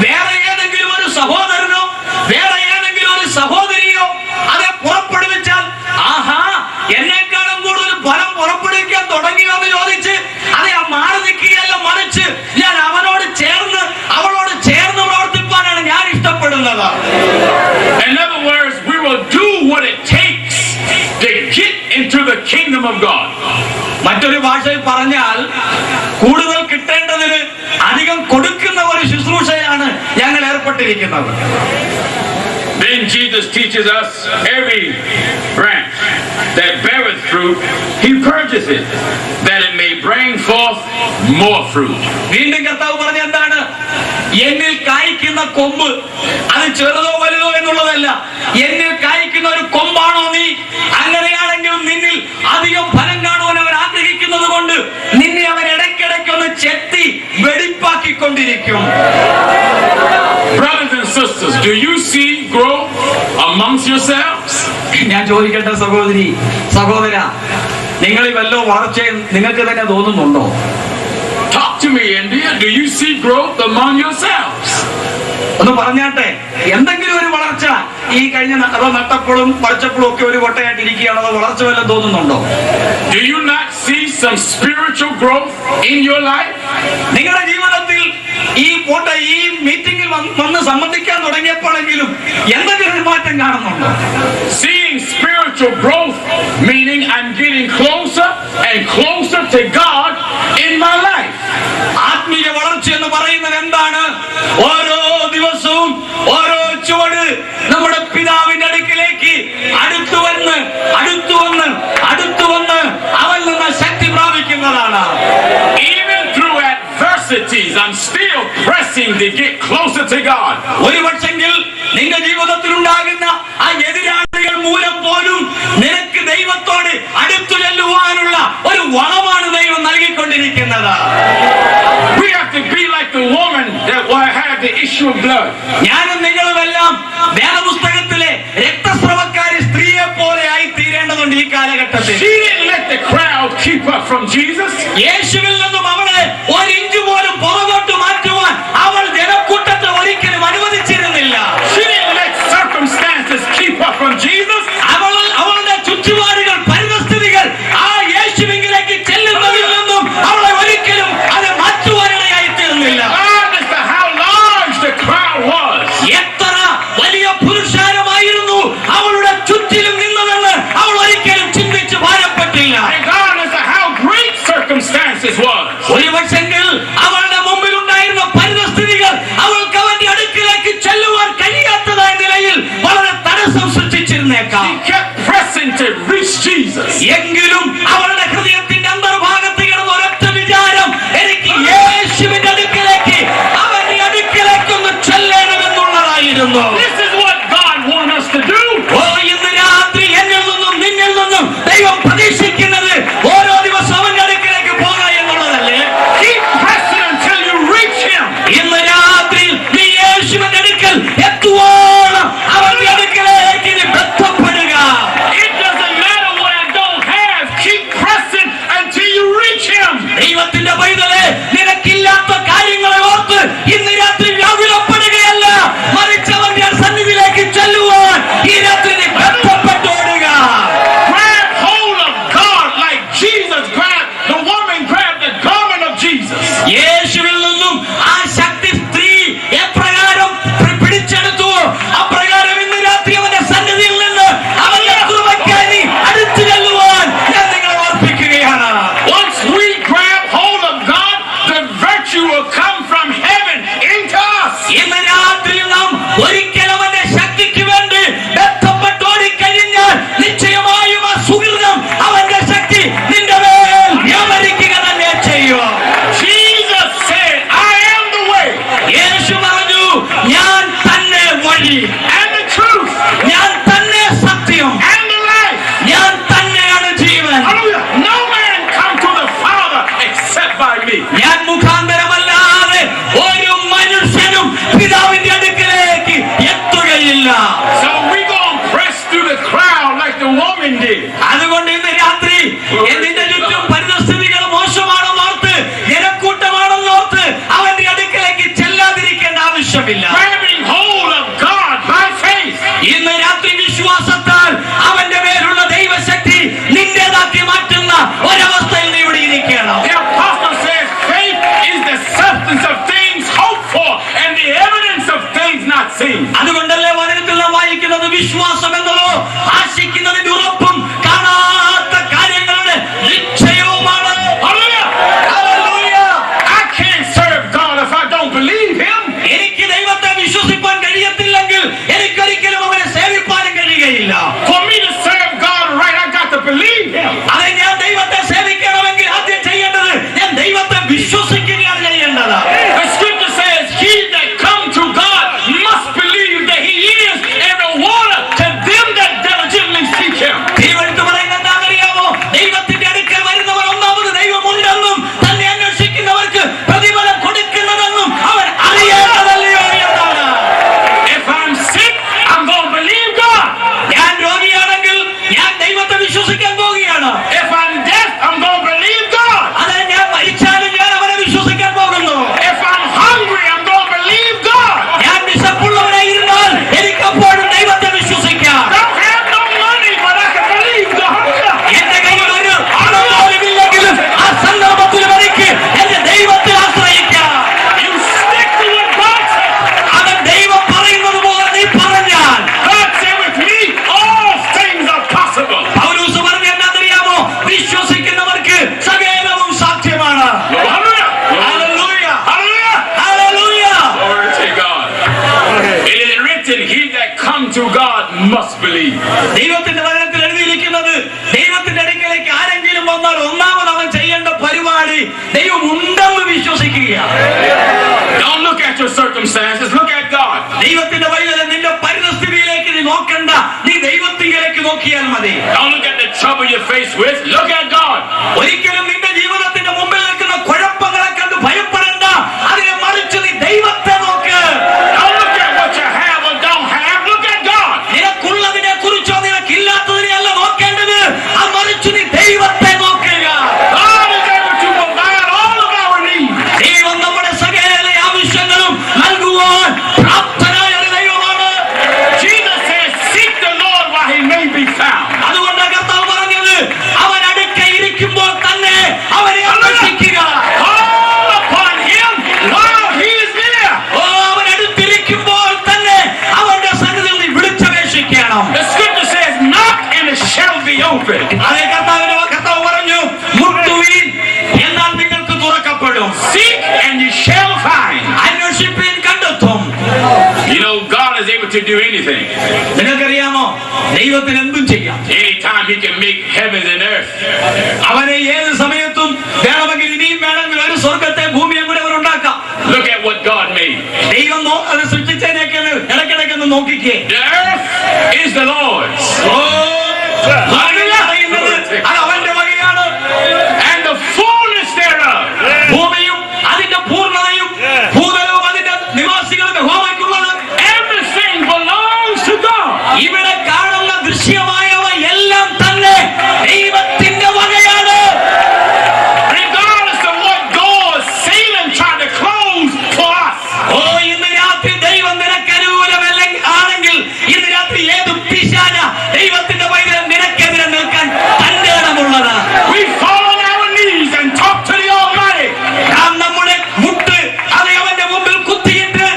വേറെ ഏതെങ്കിലും ഒരു സഹോദരനോ വേറെ ഏതെങ്കിലും ഒരു സഹോദരിയോ അതെ പുറപ്പെടുവിച്ചാൽ, ആഹാ എന്നെക്കാളും കൂടുതൽ ഫലം പുറപ്പെടുവിക്കാൻ തുടങ്ങിയോ എന്ന് ചോദിച്ച് അതെ മാറി നിൽക്കുകയല്ല, മറിച്ച് ഞാൻ അവളോട് ചേർന്ന് പ്രവർത്തിപ്പാനാണ് ഞാൻ ഇഷ്ടപ്പെടുന്നത്. In other words, we will do what it takes to get into the kingdom of God. മറ്റൊരു ഭാഷയിൽ പറഞ്ഞാൽ, കൂടുതൽ കിട്ടേണ്ടതിന് അധികം കൊടുക്കുന്ന ഒരു ശുശ്രൂഷയാണ് ഞങ്ങൾ ഏർപ്പെട്ടിരിക്കുന്നത്. Then Jesus teaches us every branch that beareth fruit, he purges it, that it may bring forth more fruit. വീണ്ടും കർത്താവ് പറഞ്ഞ എന്താണ്? എന്നിൽ കായ്ക്കുന്ന കൊമ്പ് അത് ചെറുതോ വലുതോ എന്നുള്ളതല്ല, എന്നിൽ കായ്ക്കുന്ന ഒരു കൊമ്പാണോ നീ, അങ്ങനെയാണെങ്കിൽ നിന്നിൽ അധികം ഫലം കാണുവാൻ അവൻ ആഗ്രഹിക്കുന്നത് കൊണ്ട് നിന്നെ അവൻ ഇടയ്ക്കിടയ്ക്കൊന്ന് ചെത്തി വെടിപ്പാക്കിക്കൊണ്ടിരിക്കും. Brothers and sisters, do you see growth amongst yourselves? ഞാൻ ചോദിക്കട്ടെ സഹോദര, നിങ്ങളിൽ വല്ലോ വളർച്ച നിങ്ങൾക്ക് തന്നെ തോന്നുന്നുണ്ടോ? Talk to me, India. Do you see growth among yourselves? ഒന്ന് പറഞ്ഞാട്ടെ, എന്തെങ്കിലും ഒരു വളർച്ച ഈ കഴിഞ്ഞ നട്ടപ്പോഴും പറിച്ചപ്പോഴും ഒക്കെ ഒരു കൊട്ടയായിട്ടിരിക്കുകയാണോ? അതോ വളർച്ച വല്ലതും തോന്നുന്നുണ്ടോ? Do you not see some spiritual growth in your life? നിങ്ങളുടെ ജീവിതത്തിൽ ഈ മീറ്റിംഗിൽ വന്ന് സംബന്ധിക്കാൻ തുടങ്ങിയപ്പോഴെങ്കിലും എന്തെങ്കിലും ഒരു മാറ്റം കാണുന്നുണ്ടോ? Seeing spiritual growth, meaning I'm getting closer and closer to God in my life. ആത്മീയ വളർച്ച എന്ന് പറയുന്നത് എന്താണ്? ഓരോ ദിവസവും ഓരോ ചുവട് നമ്മുടെ പിതാവിന്റെ അടുക്കിലേക്ക് അടുത്തു വന്ന് അവൻ നിന്ന് ശക്തി പ്രാപിക്കുന്നതാണ്. Even through adversities, I'm still pressing to get closer to God. ഒരു പക്ഷെങ്കിൽ നിന്റെ ജീവിതത്തിൽ ഉണ്ടാകുന്ന ആ എതിരാളികൾ മൂലം പോലും നിനക്ക് ദൈവത്തോട് അടുത്തു ചെല്ലുവാനുള്ള ഒരു വളമാണ് ദൈവം നൽകിക്കൊണ്ടിരിക്കുന്നത്. We have to be like the woman that had the issue of blood. ഞാനും നിങ്ങളുമെല്ലാം വേദപുസ്തകത്തിലെ രക്തസ്രവക്കാരി സ്ത്രീയെ പോലെ ആയി തീരേണ്ടതുണ്ട് ഈ കാലഘട്ടത്തിൽ. She didn't let the crowd keep her from Jesus. യേശുവിൽ നിന്നും അവളെ ഒരു ഇഞ്ച് പോലും പുറകോട്ട് മാറ്റുവാൻ അവൾ ജനക്കൂട്ടത്തെ ഒരിക്കലും അനുവദിച്ചിരുന്നില്ല. She didn't let circumstances keep her from Jesus. അവളുടെ ചുറ്റുപാടുകൾ, പരിതസ്ഥിതികൾ ആ യേശുവിലേക്ക് ചെല്ലുന്നതിൽ നിന്നും അവളെ ഒരിക്കലും അത് മാറ്റുവാനിടയായി തീർന്നില്ല. How large the crowd was. എത്ര വലിയ പുരുഷാരമായിരുന്നു അവളുടെ ചുറ്റിലും നിന്നതെന്ന് അവൾ ഒരിക്കലും ചിന്തിച്ച് ഭാരപ്പെട്ടില്ല. Regardless of how great circumstances was. ഒരു പക്ഷെങ്കിൽ അവളുടെ മുമ്പിൽ ഉണ്ടായിരുന്ന പരിതസ്ഥിതികൾ അവൾക്ക് അവന്റെ അടുക്കിലേക്ക് ചെല്ലുവാൻ കഴിയാത്തതായ നിലയിൽ വളരെ തടസ്സം സൃഷ്ടിച്ചിരുന്നേക്കാം. She kept pressing to reach Jesus. എങ്കിലും അവളുടെ ഹൃദയത്തിന്റെ അന്തർഭാഗത്ത് കിടന്ന ഒരൊറ്റ വിചാരം, എനിക്ക് യേശുവിന്റെ അടുക്കിലേക്ക് അവന്റെ അടുക്കിലേക്കൊന്ന് ചെല്ലണമെന്നുള്ളതായിരുന്നു. This is what God wants us to do. ഇന്ന് രാത്രി എന്നിൽ നിന്നും നിന്നിൽ നിന്നും ദൈവം പ്രതീക്ഷിക്കുന്നത് ഓരോ ദിവസം അവന്റെ അടുക്കിലേക്ക് പോകുക എന്നുള്ളതല്ലേ? Keep pressing until you reach him. ഇന്ന് രാത്രി നീ യേശുവിന്റെ അടുക്കൽ എത്തുവോളം അവന്റെ അടുക്കിലേക്ക് നീ ബന്ധപ്പെടുക. It doesn't matter what I don't have. Keep pressing until you reach him. ദൈവത്തിന്റെ പൈതലേ, നിനക്കില്ലാത്ത കാര്യങ്ങളെ ഓർത്ത് ഇന്ന് രാത്രി വ്യാകുലപ്പെടുകയല്ല, വഴി, and the truth, ഞാൻ തന്നെ സത്യം, and the life. ഞാൻ തന്നെയാണ് ജീവൻ. Hallelujah. No man come to the Father except by me. ഞാൻ മുഖാന്തരമല്ലാതെ ഒരു മനുഷ്യനും പിതാവിന്റെ അടുക്കലേക്ക് എത്തുകയില്ല. So we gonna press through the crowd like the woman did. അതുകൊണ്ട് ഇന്ന് രാത്രി എന്നിന്റെ ചുറ്റും പരിതസ്ഥിതികൾ മോശമാണെന്നോർത്ത്, ജനക്കൂട്ടമാണെന്നോർത്ത് അവന്റെ അടുക്കലേക്ക് ചെല്ലാതിരിക്കേണ്ട ആവശ്യമില്ല. Grabbing hold of God by faith. ഇന്ന് രാത്രി വിശ്വാസത്താൽ അവന്റെ മേലുള്ള ദൈവശക്തി നിന്റേതാക്കി മാറ്റുന്ന ഒരവസ്ഥയിൽ നീ ഇവിടെ ഇരിക്കണം. The apostle says faith is the substance of things hoped for and the evidence of things not seen. അതുകൊണ്ടല്ലേ വചനത്തിൽ നാം വായിക്കുന്നത് വിശ്വാസം എന്നതോ ആശിക്കുന്നതിന്റെ ഉറപ്പും കാണാത്ത കാര്യങ്ങളുടെ നിശ്ചയവുമാണ്. Hallelujah. Hallelujah. I can't serve God if I don't believe Him. എനിക്ക് ദൈവത്തെ വിശ്വസിപ്പാൻ കഴിയത്തില്ലെങ്കിൽ എനിക്കൊരിക്കലും അവനെ സേവിപ്പാനും കഴിയുകയില്ല. For me to serve God right, I got to believe Him. അതെ, ഞാൻ ദൈവത്തെ സേവിക്കണമെങ്കിൽ ആദ്യം ചെയ്യേണ്ടത് ഞാൻ ദൈവത്തെ വിശ്വസിക്കുകയാണ് ചെയ്യേണ്ടത്. The scripture says, he that come to God must believe that He is and the water to them that diligently seek Him. ദൈവമെടുത്ത് പറയുന്നത് എന്താണെന്നറിയാമോ? ദൈവത്തിന്റെ അടുക്കൽ വരുന്നവർ ഒന്നാമത് ദൈവമുണ്ടെന്നും തന്നെ അന്വേഷിക്കുന്നവർക്ക് പ്രതിഫലം കൊടുക്കുന്നതെന്നും അവൻ അറിയേണ്ടതല്ലയോ എന്നാണ്. If I'm sick, I'm going to believe God. ഞാൻ രോഗിയാണെങ്കിൽ ഞാൻ ദൈവത്തെ വിശ്വസിക്കാൻ പോവുകയാണ്. If I'm deaf, I'm going to believe God. അതെ, ഞാൻ മരിച്ചാലും ഞാൻ അവനെ വിശ്വസിക്കാൻ പോകുന്നു. If I'm hungry, I'm going to believe God. ഞാൻ വിശപ്പുള്ളവനായിരുന്നാൽ എനിക്കപ്പോഴും ദൈവത്തെ വിശ്വസിക്കാം. Don't have no money, but I can believe God. എന്റെ കയ്യിൽ ഒരു ആളുപോലുമില്ലെങ്കിലും ആ സന്ദർഭത്തിൽ എനിക്ക് എന്റെ ദൈവത്തെ ആശ്രയിക്കാം. You stick to what God says. അവൻ ദൈവം പറയുന്നത് പോലെ നീ പറഞ്ഞാൽ, God said with me, all things are possible. പൗലോസ് പറഞ്ഞ എന്താണെന്നറിയാമോ? വിശ്വസിക്കുന്നവർക്ക് സകലവും സാധ്യമാണ്. Hallelujah. Hallelujah. Hallelujah. Hallelujah. Glory to God. It is written, he that come to God must believe. ദൈവത്തിന്റെ വചനത്തിൽ എഴുതിയിരിക്കുന്നത്, ദൈവത്തിന്റെ അടുക്കലേക്ക് ആരെങ്കിലും വന്നാൽ ഒന്നാമത് അവൻ ചെയ്യേണ്ട പരിപാടി ദൈവം ഉണ്ടെന്ന് വിശ്വസിക്കുകയാണ്. Don't look at your circumstances, look at God. ദൈവത്തിന്റെ വചനം നിന്റെ പരിതസ്ഥിതിയിലേക്ക് നീ നോക്കണ്ട, നീ ദൈവത്തിലേക്ക് നോക്കിയാൽ മതി. Don't look at the trouble you're faced with, look at God. ഒരിക്കലും നിന്റെ ജീവിതത്തിന്റെ മുമ്പിൽ നിൽക്കുന്ന കുഴപ്പങ്ങളെ കണ്ട് ഭയപ്പെടണ്ട, അതിനെ മറിച്ച് നീ ദൈവത്തെ നോക്ക്. Don't look at what you have or don't have, look at God. നിനക്കുള്ളതിനെ കുറിച്ചോ നിനക്കില്ലാത്തതിനെ അല്ല നോക്കേണ്ടത്, ആ മറിച്ച് നീ ദൈവത്തെ നോക്കുക. God is able to provide all of our needs. ദൈവം നമ്മുടെ സകല ആവശ്യങ്ങളും നൽകുവാൻ പ്രാപ്തനായ ഒരു ദൈവമാണ്. Jesus says, seek the Lord while He may be found. അതുകൊണ്ട് കർത്താവ് പറഞ്ഞത്, അവൻ അടുക്കെ ഇരിക്കുമ്പോൾ തന്നെ അവനെ അന്വേഷിക്കുക. Call upon Him while He is near. ഓ, അവൻ അടുത്തിരിക്കുമ്പോൾ തന്നെ അവന്റെ സന്നിധിയിൽ നീ വിളിച്ചപേക്ഷിക്കണം. The scripture says, knock and it shall be open. അതേ കർത്താവ് പറഞ്ഞു, മുട്ടുവീൻ എന്നാൽ നിങ്ങൾക്ക് തുറക്കപ്പെടും. Seek and you shall find. അന്വേഷിപ്പീൻ കണ്ടെത്തും. You know, God is able to do anything. നിനക്കറിയാമോ, ദൈവത്തിന് എന്തും ചെയ്യാം. Anytime He can make heaven and earth. അവനെ ഏത് സമയത്തും വേണമെങ്കിൽ ഇനിയും വേണമെങ്കിൽ ഒരു സ്വർഗത്തെ ഭൂമിയും കൂടെ അവർ ഉണ്ടാക്കാം. Look at what God made. ദൈവം അത് സൃഷ്ടിച്ചതിനൊക്കെ ഇടയ്ക്കിടയ്ക്കൊന്ന് നോക്കിക്കേ. The earth is the Lord's. ഓ, അത് അവന്റെ വകയാണ്. And the fullness thereof. ഭൂമിയും അതിന്റെ പൂർണ്ണതയും ഭൂതലവും അതിന്റെ നിവാസികളും യഹോവയ്ക്കുള്ളത്. Everything belongs to God. ഇവിടെ കാണുന്ന ദൃശ്യമായവ എല്ലാം തന്നെ ദൈവത്തിന്റെ വകയാണ്. Regardless of what doors Satan tried to close for us. ഓ, ഇന്ന് രാത്രി ദൈവം നിനക്ക് അനുകൂലമല്ലെങ്കിൽ ആണെങ്കിൽ ഇന്ന് രാത്രി ഏത് പിശാച ദൈവത്തിന്റെ വൈദ്യം നിനക്കെതിരെ നിൽക്കാൻ തന്റെ ഇടമുള്ളത്. We fall on our knees and talk to the Almighty. നാം നമ്മുടെ മുട്ട് അത് അവന്റെ മുമ്പിൽ കുത്തിയിട്ട്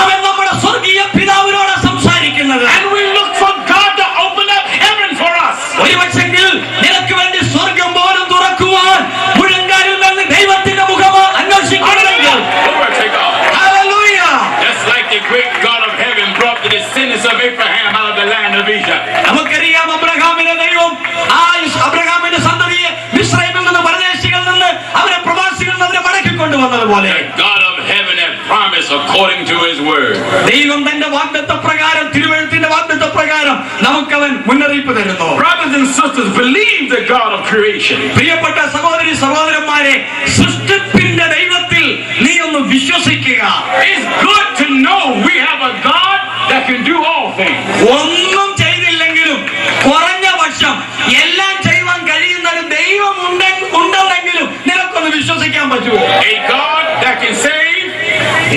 അവൻ നമ്മുടെ സ്വർഗീയ പിതാവിനോട് സംസാരിക്കുന്നത്. And we look for God to open up heaven for us. ഒരുപക്ഷെങ്കിൽ നിനക്ക് വേണ്ടി സ്വർഗം പോലും തുറക്കുവാൻ മുഴങ്കാലിൽ നിന്ന് ദൈവത്തിന്റെ മുഖം അന്വേഷിക്കണമെങ്കിൽ. Glory to God. Hallelujah. Just like the great God of heaven brought the descendants of Abraham out of the land of Egypt. നമുക്കറിയാം, അബ്രഹാമിന്റെ ദൈവം ആ അബ്രഹാമിന്റെ സന്തതിയെ മിസ്രയീമിൽ നിന്ന് പരദേശികളിൽ നിന്ന് അവരെ പ്രവാസികളിൽ നിന്ന് അവരെ മടക്കിക്കൊണ്ടുവന്നതുപോലെ The God of heaven had promised according to His word. ദൈവം തന്റെ വാഗ്ദത്ത പ്രകാരം അവൻ മുന്നറിയിപ്പ് തരുന്നു. Brothers and sisters, believe the God of creation. പ്രിയപ്പെട്ട സഹോദരി സഹോദരന്മാരെ, സൃഷ്ടിപ്പിന്റെ ദൈവത്തിൽ നീ ഒന്ന് വിശ്വസിക്കുക. It's good to know we have a God that can do all things. ഒന്നും ചെയ്തില്ലെങ്കിലും കുറഞ്ഞ പക്ഷം എല്ലാം ചെയ്യുവാൻ കഴിയുന്ന ഒരു ദൈവം ഉണ്ടെന്നെങ്കിലും നിനക്കൊന്ന് വിശ്വസിക്കാൻ പറ്റുമോ? A God that can save,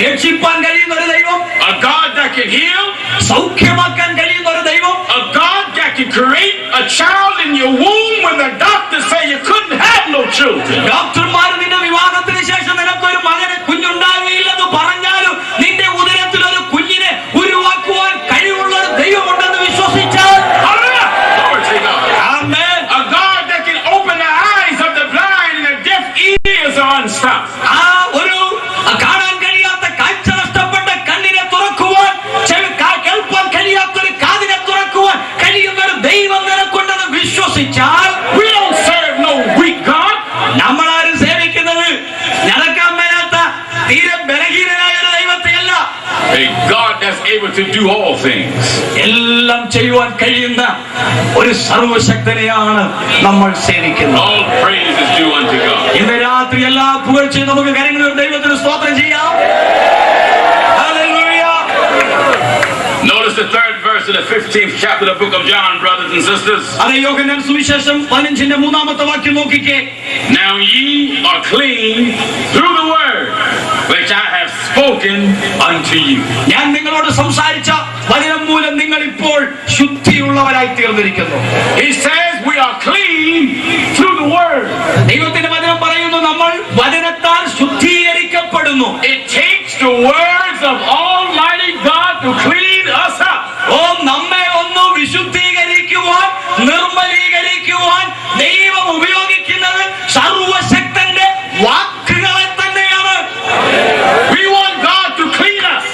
രക്ഷിപ്പാൻ കഴിയുന്ന ഒരു ദൈവം, a God that can heal, സൗഖ്യമാക്കാൻ കഴിയുന്ന ഒരു ദൈവം, a God that can create a child in your womb when the doctors say you couldn't have no children. ഡോക്ടർമാർ നിന്റെ വിവാഹത്തിന് ശേഷം നിനക്കൊരു കുഞ്ഞുണ്ടാകുകയില്ലെന്ന് പറഞ്ഞാലും നിന്റെ ഉദരത്തിൽ ഒരു കുഞ്ഞിനെ ഉരുവാക്കുവാൻ കഴിവുള്ള ഒരു ദൈവമുണ്ടെന്ന് വിശ്വസിച്ചാൽ, Glory to God. Amen. A God that can open the eyes of the blind and the deaf ears are unstopped. ആ ഒരു കാണാൻ കഴിയാത്ത കാഴ്ച നഷ്ടപ്പെട്ട കണ്ണിനെ തുറക്കുവാൻ, കേൾപ്പാൻ കഴിയാത്തൊരു കാതിനെ തുറക്കുവാൻ കഴിയുന്ന ഒരു ദൈവം നിനക്കുണ്ടെന്ന് വിശ്വസിച്ചാൽ, We don't serve no weak God. നമ്മളാരും സേവിക്കുന്നത് നടക്കാൻ മേലാത്ത തീരെ ബലഹീനനായ ഒരു ദൈവത്തെയല്ല, A God that's able to do all things. എല്ലാം ചെയ്യുവാൻ കഴിയുന്ന ഒരു സർവശക്തനെയാണ് നമ്മൾ സേവിക്കുന്നത്. All praise is due unto God. ഇന്ന് രാത്രി എല്ലാ പുകഴ്ചയും നമുക്ക് കരങ്ങളിൽ ദൈവത്തിന് സ്തോത്രം ചെയ്യാം. Hallelujah. Notice the third verse of the 15th chapter of the book of John, brothers and sisters. അതേ യോഹന്നാൻ സുവിശേഷം 15-ന്റെ 3-ാമത്തെ വാക്യം നോക്കിക്കേ. Now ye are clean through the word which I have spoken unto you. ഞാൻ നിങ്ങളോട് സംസാരിച്ച വചനം മൂലം നിങ്ങൾ ഇപ്പോൾ ശുദ്ധിയുള്ളവരായി തീർന്നിരിക്കുന്നു. He says we are clean through the word. ദൈവത്തിന്റെ വചനം പറയുന്നു നമ്മൾ വചനത്താൽ ശുദ്ധീകരിക്കപ്പെടുന്നു. It takes the words of Almighty God to clean us up. നമ്മെ ഒന്ന് വിശുദ്ധീകരിക്കുവാൻ, നിർമ്മലീകരിക്കുവാൻ ദൈവം ഉപയോഗിക്കുന്നത് സർവശക്തന്റെ വാക്കുകളെ തന്നെയാണ്. We want God to clean us.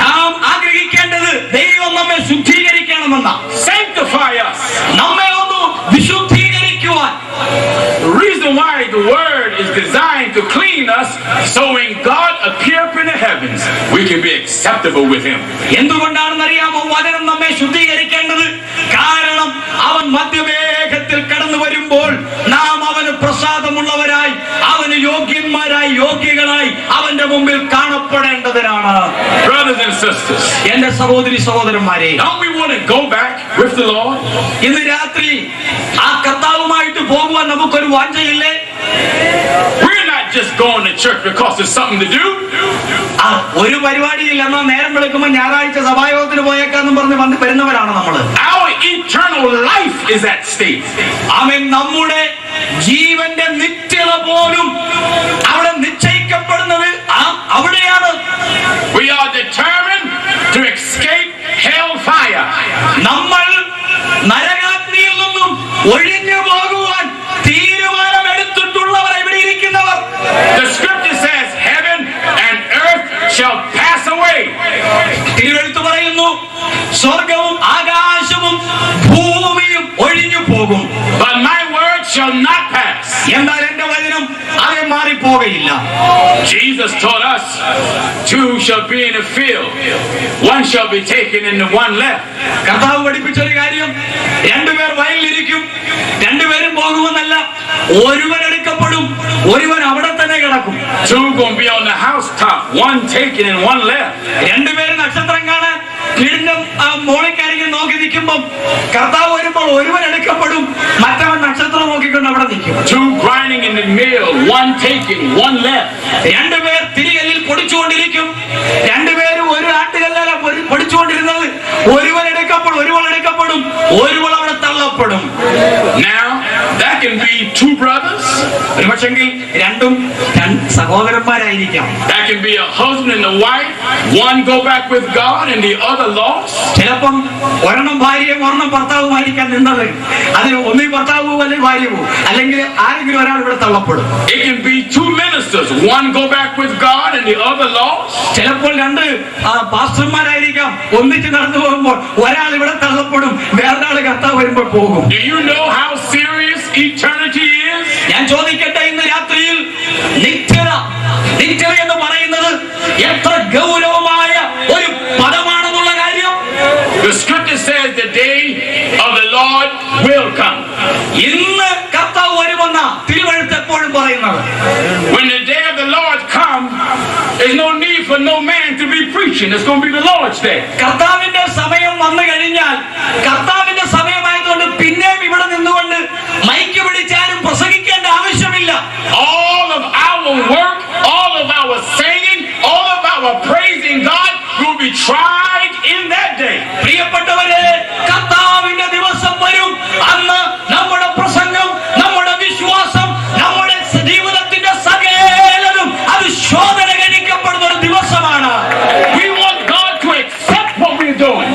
നാം ആഗ്രഹിക്കേണ്ടത് ദൈവം നമ്മെ ശുദ്ധീകരിക്കണമെന്ന, Sanctify us. നമ്മെ ഒന്ന് വിശുദ്ധീകരിക്കുവാൻ. The reason why the word is designed to clean us, so when God appear up in the heavens, we can be acceptable with him. എന്തുകൊണ്ടാണെന്നറിയാമോ വചനം നമ്മെ ശുദ്ധീകരിക്കേണ്ടത്? കാരണം അവൻ മധ്യവേഗത്തിൽ കടന്നു വരുമ്പോൾ നാം അവന് പ്രസാദമുള്ളവരായി, അവന് യോഗ്യന്മാരായി, യോഗ്യകളായി അവന്റെ മുമ്പിൽ കാണപ്പെടേണ്ടതിനാണ്. Brothers and sisters, എന്റെ സഹോദരി സഹോദരന്മാരെ, don't we want to go back with the Lord? ഇന്ന് രാത്രി ആ കർത്താവുമായിട്ട് പോകുവാൻ നമുക്കൊരു വാഞ്ചയില്ലേ? We're not just going to church because it's something to do. ഒരു പരിപാടിയില്ല, എന്നാൽ നേരം വെളുക്കുമ്പോൾ ഞായറാഴ്ച സഭായോഗത്തിന് പോയേക്കാന്നും പറഞ്ഞ് വരുന്നവരാണ് നമ്മള്. Our eternal life is at stake. അവൻ നമ്മുടെ ജീവന്റെ നിത്യത പോലും അവിടെ നിശ്ചയിക്കപ്പെടുന്നത് അവിടെയാണ്. We are determined to escape hellfire. നമ്മൾ നരകാഗ്നിയിൽ നിന്നും ഒഴിഞ്ഞു പോകുവാൻ തീരുമാനമെടുത്തിട്ടുള്ളവർ ഇവിടെ ഇരിക്കുന്നവർ. The scripture says heaven and earth shall pass away. തിരുവെഴുത്ത് പറയുന്നു സ്വർഗവും ആകാശവും ഭൂമിയും ഒഴിഞ്ഞു പോകും. But my word shall not pass. എന്നാൽ എന്റെ വചനം അത് മാറിപ്പോകയില്ല. Jesus taught us, two shall be in the field, one shall be taken and the one left. കർത്താവ് പഠിപ്പിച്ചൊരു കാര്യം, രണ്ടുപേർ വയലിലിരിക്കും, രണ്ടുപേരും പോകുമെന്നല്ല, ഒരുവൻ എടുക്കപ്പെടും, ഒരുവൻ അവിടെ തന്നെ കിടക്കും. Two gonna be on the housetop, one taken and one left. രണ്ടുപേരും നക്ഷത്രം കാണാൻ വീടിന്റെ മോളിക്കാരെങ്കിലും നോക്കി നിൽക്കുമ്പോൾ കർത്താവ് വരുമ്പോൾ ഒരുവൻ എടുക്കപ്പെടും, മറ്റവൻ നക്ഷത്രം നോക്കിക്കൊണ്ട് അവിടെ നിൽക്കും. Two grinding in the mill, one taken, one left. രണ്ടുപേർ തിരികല്ലിൽ പൊടിച്ചുകൊണ്ടിരിക്കും, രണ്ടുപേരും ഒരു ആട്ടുകല്ലല്ല പൊടിച്ചുകൊണ്ടിരുന്നത്, ഒരുവൻ എടുക്കപ്പെടും, ഒരുവൻ അവിടെ തള്ളപ്പെടും. Now that can be two brothers. ഒരുപക്ഷെങ്കിൽ രണ്ടും സഹോദരന്മാരായിരിക്കാം. That can be a husband and a wife. One go back with God and the other lost. ചിലപ്പം ഒരെണ്ണം ഭാര്യയും ഒരെണ്ണം ഭർത്താവുമായിരിക്കാൻ നിന്നത്, അതിന് ഒന്നീ ഭർത്താവോ അല്ലെങ്കിൽ ഭാര്യവോ അല്ലെങ്കിൽ ആരെങ്കിലും ഒരാൾ ഇവിടെ തള്ളപ്പെടും. It can be two ministers. One go back with God and the other lost. ചിലപ്പോൾ രണ്ട് പാസ്റ്റർമാരായിരിക്കാം, ഒന്നിച്ച് നടന്നു പോകുമ്പോൾ ഒരാൾ ഇവിടെ തള്ളപ്പെടും, വേറൊരാൾ കർത്താവ് വരുമ്പോൾ പോകും. Do you know how serious eternity is? ഞാൻ ചോദിക്കട്ടെ, ഇന്ന് രാത്രിയിൽ നിത്യത എന്ന് പറയുന്നത് എത്ര ഗൗരവമായ ഒരു പദമാണെന്നുള്ള കാര്യം. The scripture says the day preaching. It's going to be the Lord's day. കർത്താവിന്റെ സമയം വന്നു കഴിഞ്ഞാൽ കർത്താവിന്റെ സമയമായതുകൊണ്ട് പിന്നെയും ഇവിടെ നിന്നുകൊണ്ട് മൈക്ക് പിടിച്ചാലും പ്രസംഗിക്കേണ്ട ആവശ്യമില്ല. All of our work, all of our singing, all of our praising God will be tried in that day. പ്രിയപ്പെട്ടവരെ, കർത്താവിന്റെ ദിവസം വരും. അന്ന് നമ്മുടെ പ്രസംഗം, നമ്മുടെ വിശ്വാസം, നമ്മുടെ ജീവിതത്തിന്റെ സകലതും അത് ശോധന കഴിക്കപ്പെടുന്ന ഒരു ദിവസമാണ്. We want God to accept what we're doing.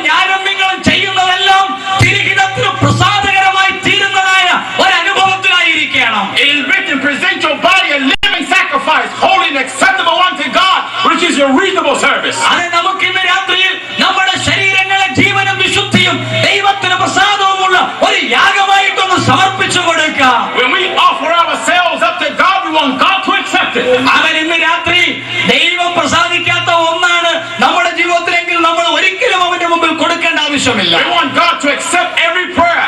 ഞാനും നിങ്ങളും ചെയ്യുന്നതെല്ലാം തിരുഹിതത്തിന് പ്രസാദകരമായി തീരുന്നതായ ഒരു അനുഭവത്തിലായിരിക്കണം. It is written, present your body a living sacrifice, holy and acceptable unto God, which is your reasonable service. അത് നമുക്ക് ഇന്ന് രാത്രിയിൽ നമ്മുടെ ശരീരങ്ങളെ ജീവനും വിശുദ്ധിയും ദൈവത്തിന് പ്രസാദവുമുള്ള ഒരു യാഗമായിട്ടൊന്ന് സമർപ്പിച്ചു കൊടുക്കാം. When we offer ourselves up to God, we want God to accept it. അവൻ ഇന്ന് രാത്രി ദൈവം പ്രസാദിക്കാത്ത ഒന്നാണ് നമ്മുടെ ജീവിതത്തിലെങ്കിൽ നമ്മൾ ഒരിക്കലും അവന്റെ മുമ്പിൽ കൊടുക്കേണ്ട ആവശ്യമില്ല. We want God to accept every prayer.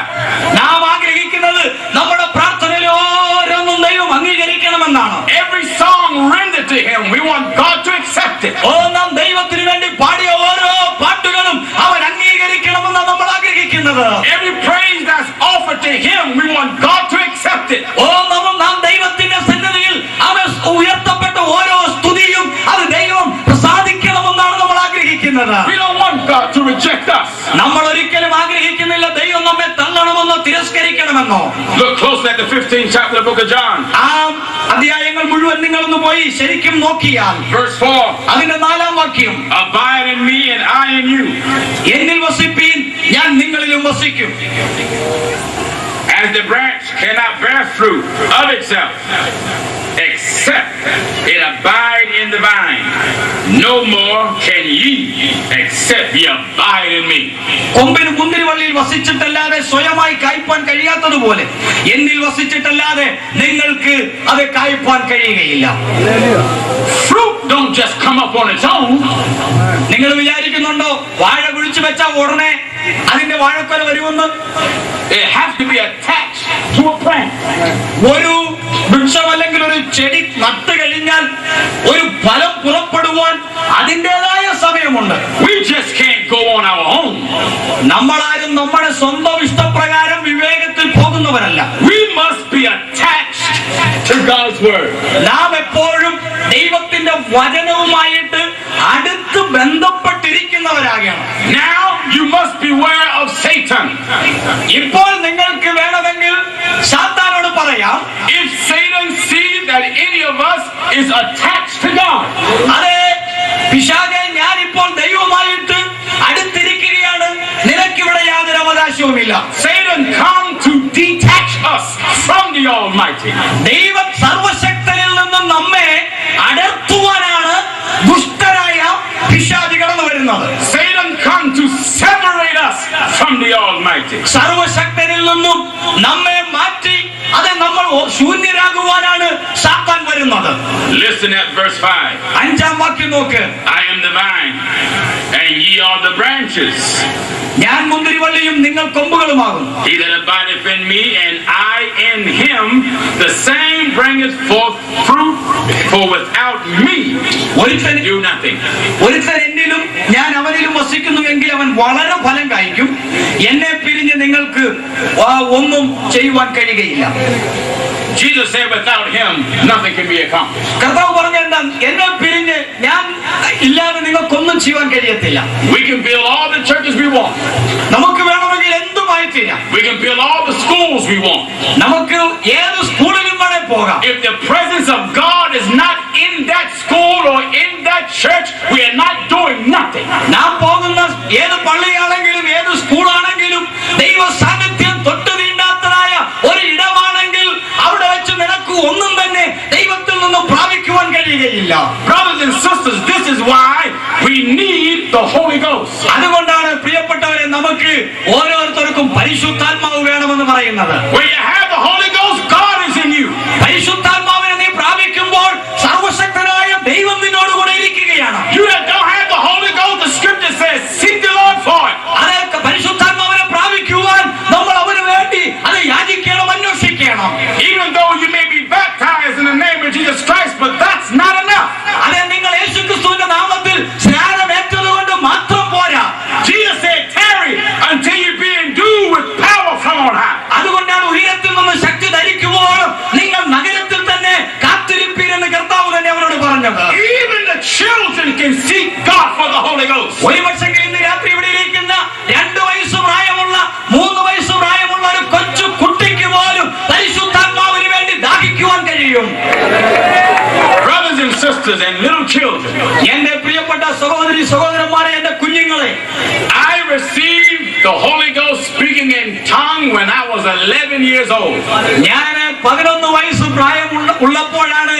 നാം ആഗ്രഹിക്കുന്നത് നമ്മുടെ പ്രാർത്ഥനയിൽ ഓരോന്നും ദൈവം അംഗീകരിക്കണമെന്നാണ്. Every song rendered to Him, we want God to accept it. നാം ദൈവത്തിന് വേണ്ടി പാടിയ ഓരോ പാട്ടുകളും അവൻ അംഗീകരിക്കണമെന്നാണ് നമ്മൾ ആഗ്രഹിക്കുന്നത്. Every praise that's offered to Him, we want God to accept it. നാം ദൈവത്തിന്റെ സന്നിധിയിൽ അവൻ ഉയർത്തപ്പെട്ട ഓരോ സ്തുതിയും അത് ദൈവം പ്രസാദിക്കണമെന്നാണ് നമ്മൾ ആഗ്രഹിക്കുന്നത്. We don't want God to reject us. നമ്മൾ ഒരിക്കലും ആഗ്രഹിക്കുന്നില്ല ദൈവം നമ്മെ തള്ളണമെന്നോ തിരസ്കരിക്കണമെന്നോ. Look closely at the 15th chapter of the book of John. ആ അധ്യായങ്ങൾ മുഴുവൻ നിങ്ങളൊന്ന് പോയി ശരിക്കും നോക്കിയാൽ Verse 4. അതിന്റെ 4-ാം വാക്യം, Abide in me and I in you. എന്നിൽ വസിപ്പീൻ, ഞാൻ നിങ്ങളിലും വസിക്കും. As the branch cannot bear fruit of itself, except it abide in the vine, no more can ye, except ye abide in me. കൊമ്പിന് മുന്തിരിവള്ളിയിൽ വസിച്ചിട്ടല്ലാതെ സ്വയമായി കായ്പാൻ കഴിയാത്തതുപോലെ എന്നിൽ വസിച്ചിട്ടല്ലാതെ നിങ്ങൾക്ക് അത് കായ്പാൻ കഴിയുകയില്ല. Fruit don't just come up on its own. നിങ്ങൾ വിചാരിക്കുന്നുണ്ടോ വാഴ കുഴിച്ചു വെച്ചാൽ ഉടനെ അതിന്റെ വാഴക്കൊല വരുമെന്ന്? It has to be attached to a plant. ഒരു വൃക്ഷം അല്ലെങ്കിൽ ഒരു ചെടി നട്ടു കഴിഞ്ഞാൽ ഒരു ഫലം പുറപ്പെടുവാൻ അതിൻ്റെതായ സമയമുണ്ട്. We just can't go on our own. നമ്മളാരും നമ്മുടെ സ്വന്തം ഇഷ്ടപ്രകാരം വിവേകത്തിൽ പോകുന്നവരല്ല. We must be attached to God's word. നാം എപ്പോഴും ദൈവത്തിന്റെ വചനവുമായിട്ട് അടുത്ത് ബന്ധപ്പെട്ടിരിക്കുന്നവരാകണം. Now you must beware of Satan. ഇപ്പോൾ നിങ്ങൾക്ക് വേണമെങ്കിൽ സാത്താനോട് പറയാം, If Satan sees that any of us is attached to God, അതെ പിശാചേ, ഞാനിപ്പോൾ ദൈവമായിട്ട് അടുത്തിരിക്കുകയാണ്, നിനക്കിവിടെ യാതൊരു അവകാശവുമില്ല. Satan come to detach us from the Almighty. ദൈവം സർവശക്തനിൽ നിന്നും നമ്മെ അടർത്തുവാനാണ് ദുഷ്ടരായ പിശാച് കടന്നു വരുന്നത്. Satan come to separate us from the Almighty. സർവശക്തനിൽ നിന്നും നമ്മെ മാറ്റി അത് നമ്മൾ ശൂന്യരാകുവാനാണ് സാത്താൻ വരുന്നത്. Listen at verse 5. 5-ാം വാക്യം നോക്ക്. I am the vine, and ye are the branches. ഞാൻ മുന്തിരിവള്ളിയും നിങ്ങൾ കൊമ്പുകളുമാകും. He that abideth in me, and I in him, the same bringeth forth fruit, for without me ഒരുത്തൻ do nothing. ഒരുത്തൻ എന്നിലും ഞാൻ അവനിലും വസിക്കുന്നുവെങ്കിൽ അവൻ വളരെ ഫലം കായ്ക്കും. എന്നെ പിരിഞ്ഞ് നിങ്ങൾക്ക് ഒന്നും ചെയ്യുവാൻ കഴിയുകയില്ല. Jesus said without him nothing can be accomplished. കർത്താവ് പറഞ്ഞ എന്താ? എന്നെ പിരിഞ്ഞ് ഞാൻ ഇല്ലാതെ നിങ്ങൾക്കൊന്നും ചെയ്യാൻ കഴിയത്തില്ല. We can build all the churches we want. നമുക്ക് വേണമെങ്കിൽ എന്തുമായി ചെയ്യാം. We can build all the schools we want. നമുക്ക് ഏത് സ്കൂളിലും വേണേ പോകാം. If the presence of God is not in that school or in that church, we are not doing nothing. നാം പോകുന്ന ഏത് പള്ളിയാണെങ്കിലും ഏത് സ്കൂളാണെങ്കിലും ദൈവ സാന്നിധ്യം തൊട്ടു തീണ്ടാത്തതായ ഒരു ഇടമാണെങ്കിൽ അവിടെ വെച്ച് നിനക്ക് ഒന്നും തന്നെ ദൈവത്തിൽ നിന്നും പ്രാപിക്കുവാൻ കഴിയുകയില്ല. Brothers and sisters, this is why we need the Holy Ghost. അതുകൊണ്ടാണ് പ്രിയപ്പെട്ടവരെ നമുക്ക് ഓരോരുത്തർക്കും പരിശുദ്ധാത്മാവ് വേണമെന്ന് പറയുന്നത്. When you have the Holy Ghost, God is in you. പരിശുദ്ധാത്മാവിനെ നീ പ്രാപിക്കുമ്പോൾ സർവശക്തനായ ദൈവം നിന്നോട് കൂടെ ഇരിക്കുകയാണ്. You that don't have the Holy Ghost, the scripture says, seek the Lord for it. അതൊക്കെ പരിശുദ്ധാത്മാവിനെ പ്രാപിക്കുവാൻ നമ്മൾ അവന് വേണ്ടി അത് യാചിക്കണം, അന്വേഷിക്കണം. Even though you may be baptized in the name of Jesus Christ, but that's not enough. അതെ, നിങ്ങൾ യേശുക്രിസ്തുവിന്റെ നാമത്തിൽ സ്നാനം children can seek God for the Holy Ghost. ഒരു പക്ഷേ ഇന്ന് രാത്രി ഇവിടെ ഇരിക്കുന്ന 2 വയസ്സ് പ്രായമുള്ള 3 വയസ്സ് പ്രായമുള്ള ഒരു കൊച്ചു കുട്ടിക്ക് പോലും പരിശുദ്ധാത്മാവിന് വേണ്ടി ദാഹിക്കുവാൻ കഴിയും. Brothers and sisters and little children, എന്റെ പ്രിയപ്പെട്ട സഹോദരി സഹോദരന്മാരെ, എന്റെ കുഞ്ഞുങ്ങളെ, I received the Holy Ghost speaking in tongue when I was 11 years old. ഞാൻ 11 വയസ്സ് പ്രായമുള്ളപ്പോഴാണ്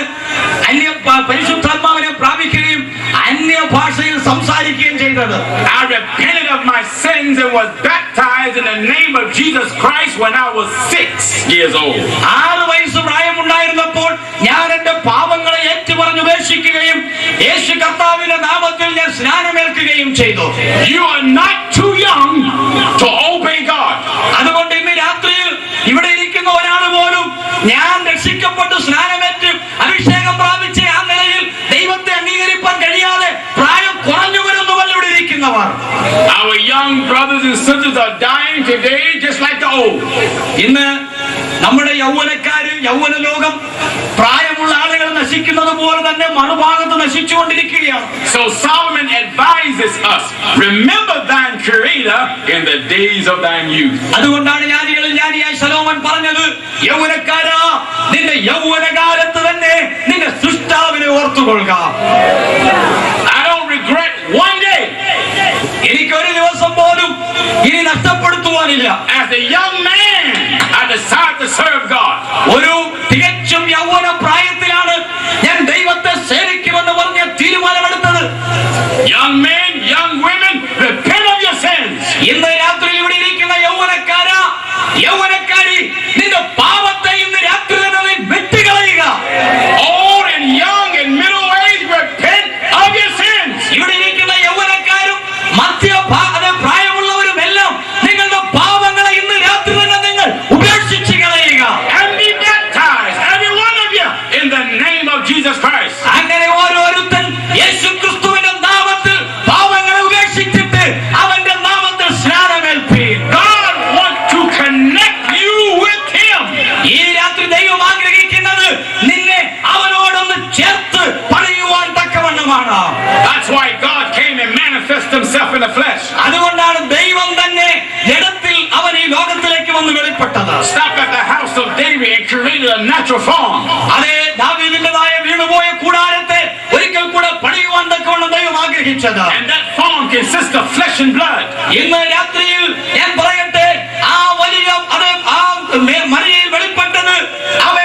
പരിശുദ്ധാത്മാവിനെ പ്രാപിക്കുകയും അന്യഭാഷയിൽ സംസാരിക്കുകയും ചെയ്തത്. I repented of my sins and was baptized in the name of Jesus Christ when I was 6 years old. 6 വയസ്സ് പ്രായമുണ്ടായിരുന്നപ്പോൾ ഞാൻ എന്റെ പാപങ്ങളെ ഏറ്റുപറഞ്ഞ് ഉപേക്ഷിക്കുകയും യേശു കർത്താവിന്റെ നാമത്തിൽ ഞാൻ സ്നാനമേൽക്കുകയും ചെയ്തു. You are not too young to obey God. അതുകൊണ്ട് ഇന്ന് രാത്രിയിൽ ഇവിടെ ഇരിക്കുന്ന ഒരാൾ പോലും ഞാൻ രക്ഷിക്കപ്പെട്ട് സ്നാനമേറ്റ് അഭിഷേകം പ്രാപിച്ച ആ നിലയിൽ ദൈവത്തെ അംഗീകരിക്കാൻ കഴിയാതെ പ്രായം കുറഞ്ഞു വരുന്നുവല്ലോ ഇവിടെ ഇരിക്കുന്നവർ. Our young brothers and sisters are dying today just like the old. ഇന്ന് നമ്മുടെ യൗവന ലോകം പ്രായമുള്ള ആളുകൾ നശിക്കുന്നത് പോലെ തന്നെ മറുഭാഗത്ത് നശിച്ചുകൊണ്ടിരിക്കുകയാണ്. So Solomon advises us, remember thine creator in the days of thine youth. അതുകൊണ്ടാണ് ജ്ഞാനികളിൽ ജ്ഞാനിയായ ശലോമോൻ പറഞ്ഞത്, യൗവനക്കാരാ, നിന്റെ യൗവനകാലത്ത് തന്നെ നിന്റെ സൃഷ്ടാവിനെ ഓർത്തുകൊള്ളുക. I don't regret one day. എനിക്കൊരു ദിവസം പോലും ഇനി നഷ്ടപ്പെടുത്തുവാനില്ല. As a young man, I decided to serve God. ഒരു തികച്ചും യൗവന പ്രായത്തിലാണ് ഞാൻ ദൈവത്തെ സേവിക്കുമെന്ന് പറഞ്ഞ തീരുമാനമെടുത്തത്. Young men, young women, repent of your sins. ഇന്ന് രാത്രി ഇവിടെ ഇരിക്കുന്ന യൗവനക്കാരി, നിന്റെ പാപത്തെ ഇന്ന് രാത്രി തന്നെ വെട്ടിക്കളയുക. Old and young and middle age, repent of your sins. ഇവിടെ ഇരിക്കുന്ന യൗവനക്കാരും പ്രായമുള്ളവരും എല്ലാം നിങ്ങളുടെ പാപങ്ങളെ ഇന്ന് രാത്രി തന്നെ നിങ്ങൾ ഉപേക്ഷിച്ച് കളയുക. And be baptized, every one of you, in the name of Jesus Christ. അങ്ങനെ ഓരോരുത്തൻ യേശു ക്രിസ്തുവിന്റെ നാമത്തിൽ പാപങ്ങളെ ഉപേക്ഷിച്ചിട്ട് അവന്റെ നാമത്തിൽ സ്നാനമേൽപ്പീൻ. God wants to connect you with Him. ഈ രാത്രി ദൈവം ആഗ്രഹിക്കുന്നത് നിന്നെ അവനോടൊന്ന് ചേർത്ത് പണിയുവാൻ തക്കവണ്ണമാണ്. That's why God came and manifested Himself in the flesh. അതുകൊണ്ടാണ് ദൈവം തന്നെ ജഡത്തിൽ അവൻ ഈ ലോകത്തിലേക്ക് വന്ന് വെളിപ്പെട്ടത്. Stop at the house of David and created a natural form. അതേ ദാവീദിന്റേതായ വീണുപോയ കൂടാരത്തെ ഒരിക്കൽ കൂടെ പണിയുവാൻ തക്കവണ്ണം ദൈവം ആഗ്രഹിച്ചത്. And that form consists of flesh and blood. ഇന്ന് രാത്രിയിൽ ഞാൻ പറയട്ടെ, ആ വലിയ മറിയയിൽ വെളിപ്പെട്ടത്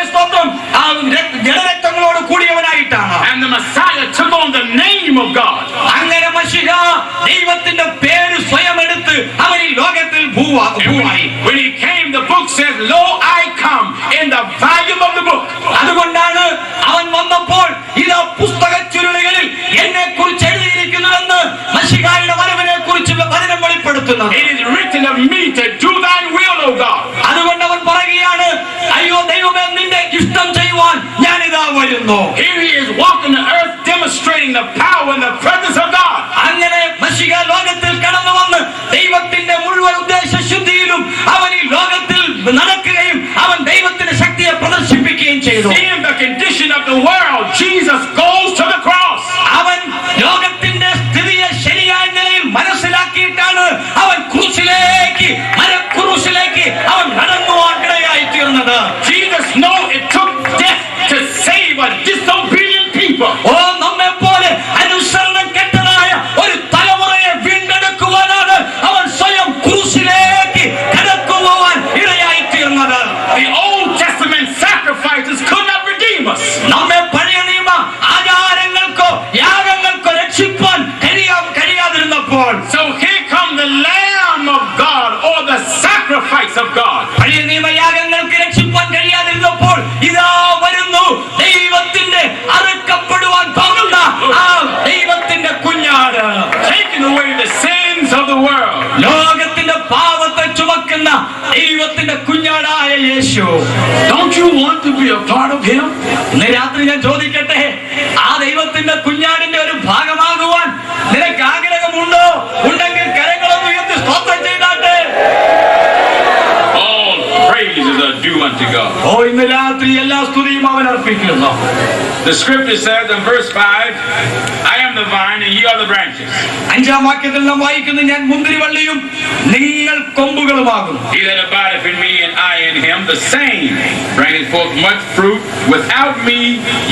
സ്തോത്രം ജഡരക്തങ്ങളോട് കൂടിയവനായിട്ടാണ്. And the Messiah took on the name of God. അങ്ങനെ മശിഹ ദൈവത്തിന്റെ പേര് സ്വയം എടുത്ത് അവൻ ഈ ലോകത്തിൽ ഭൂവായി. When He came, the book says, "Lo, I come," in the volume of the book. അതുകൊണ്ടാണ് അവൻ വന്നപ്പോൾ ഇതാ പുസ്തക ചുരുളുകളിൽ എന്നെ കുറിച്ച് എഴുതിയിരിക്കുന്നുവെന്ന് മശിഹായുടെ വരവിനെ കുറിച്ച് വചനം വെളിപ്പെടുത്തുന്നത്. It is written of me to do thine will, O God. അതുകൊണ്ട് അവൻ പറയുകയാണ്, അയ്യോ ദൈവമേ, നിന്റെ ഇഷ്ടം ചെയ്യുവാൻ ഞാൻ ഇതാ വരുന്നു. Here He is walking the earth, demonstrating the power and the presence of God. അങ്ങനെ മശിഹ ലോകത്തിൽ കടന്നു വന്ന് ദൈവത്തിന്റെ മുഴുവൻ ഉദ്ദേശ ശുദ്ധിയിലും അവൻ ഈ ലോകത്തിൽ നടക്കുകയും അവൻ ദൈവത്തിന്റെ ശക്തിയെ പ്രദർശിപ്പിക്കുകയും ചെയ്തു. Seeing the condition of the world, Jesus goes to the cross. അവൻ ലോകത്തിന്റെ സ്ഥിതിയെ ശരിയായ നിലയിൽ മനസ്സിലാക്കിയിട്ടാണ് അവൻ ക്രൂശിലേക്ക് അവൻ നടന്നുവാൻ ഇടയായി തീർന്നത്. Jesus know it took death to save a disobedient people. ഓ, നമ്മെ പോലെ അനുസരണം കെട്ടതായ ഒരു തലമുറയെ വീണ്ടെടുക്കുവാനാണ് അവൻ സ്വയം ക്രൂശിലേക്ക് കടക്കുവാൻ ഇടയായി തീർന്നത്. The Old Testament sacrifices could not redeem us. നമ്മെ പഴയ നിയമ ആചാരങ്ങൾക്കോ യാഗങ്ങൾക്കോ രക്ഷിപ്പാൻ കഴിയാതിരുന്നപ്പോൾ, So here come the Lamb of God, or the sacrifice of God. പഴയ നിയമയാഗങ്ങൾക്ക് രക്ഷിപ്പാൻ കഴിയാതിരുന്നപ്പോൾ ഇതാ വരുന്നു ദൈവത്തിന്റെ അറുക്കപ്പെടുവാൻ പോകുന്ന ആ ദൈവത്തിന്റെ കുഞ്ഞാട്. Taking away the sins of the world. ലോകത്തിന്റെ പാപത്തെ ചുമക്കുന്ന ദൈവത്തിന്റെ കുഞ്ഞാടായ യേശു. Don't you want to be a part of Him? ഇന്ന് രാത്രി ഞാൻ ചോദിക്കട്ടെ, ആ ദൈവത്തിന്റെ കുഞ്ഞാടിന്റെ ഒരു ഭാഗമാകുവാൻ നിനക്ക് ആഗ്രഹമുണ്ടോ? ഉണ്ടെങ്കിൽ കരങ്ങളൊന്നും ഉയർത്തി സ്തോത്രം ചെയ്താട്ടെ. All praises are due unto God. ഓ, ഇന്ന് രാത്രി എല്ലാ സ്തുതിയും അവൻ അർപ്പിക്കുന്നു. The scripture says in verse 5, I am am the vine and ye are the branches. അഞ്ചാം വാക്യത്തിൽ നാം വായിക്കുന്നു, ഞാൻ മുന്തിരിവള്ളിയും നിങ്ങൾ കൊമ്പുകളുമാകും. He that abideth in me and I in him, the same bringeth forth much fruit. Without me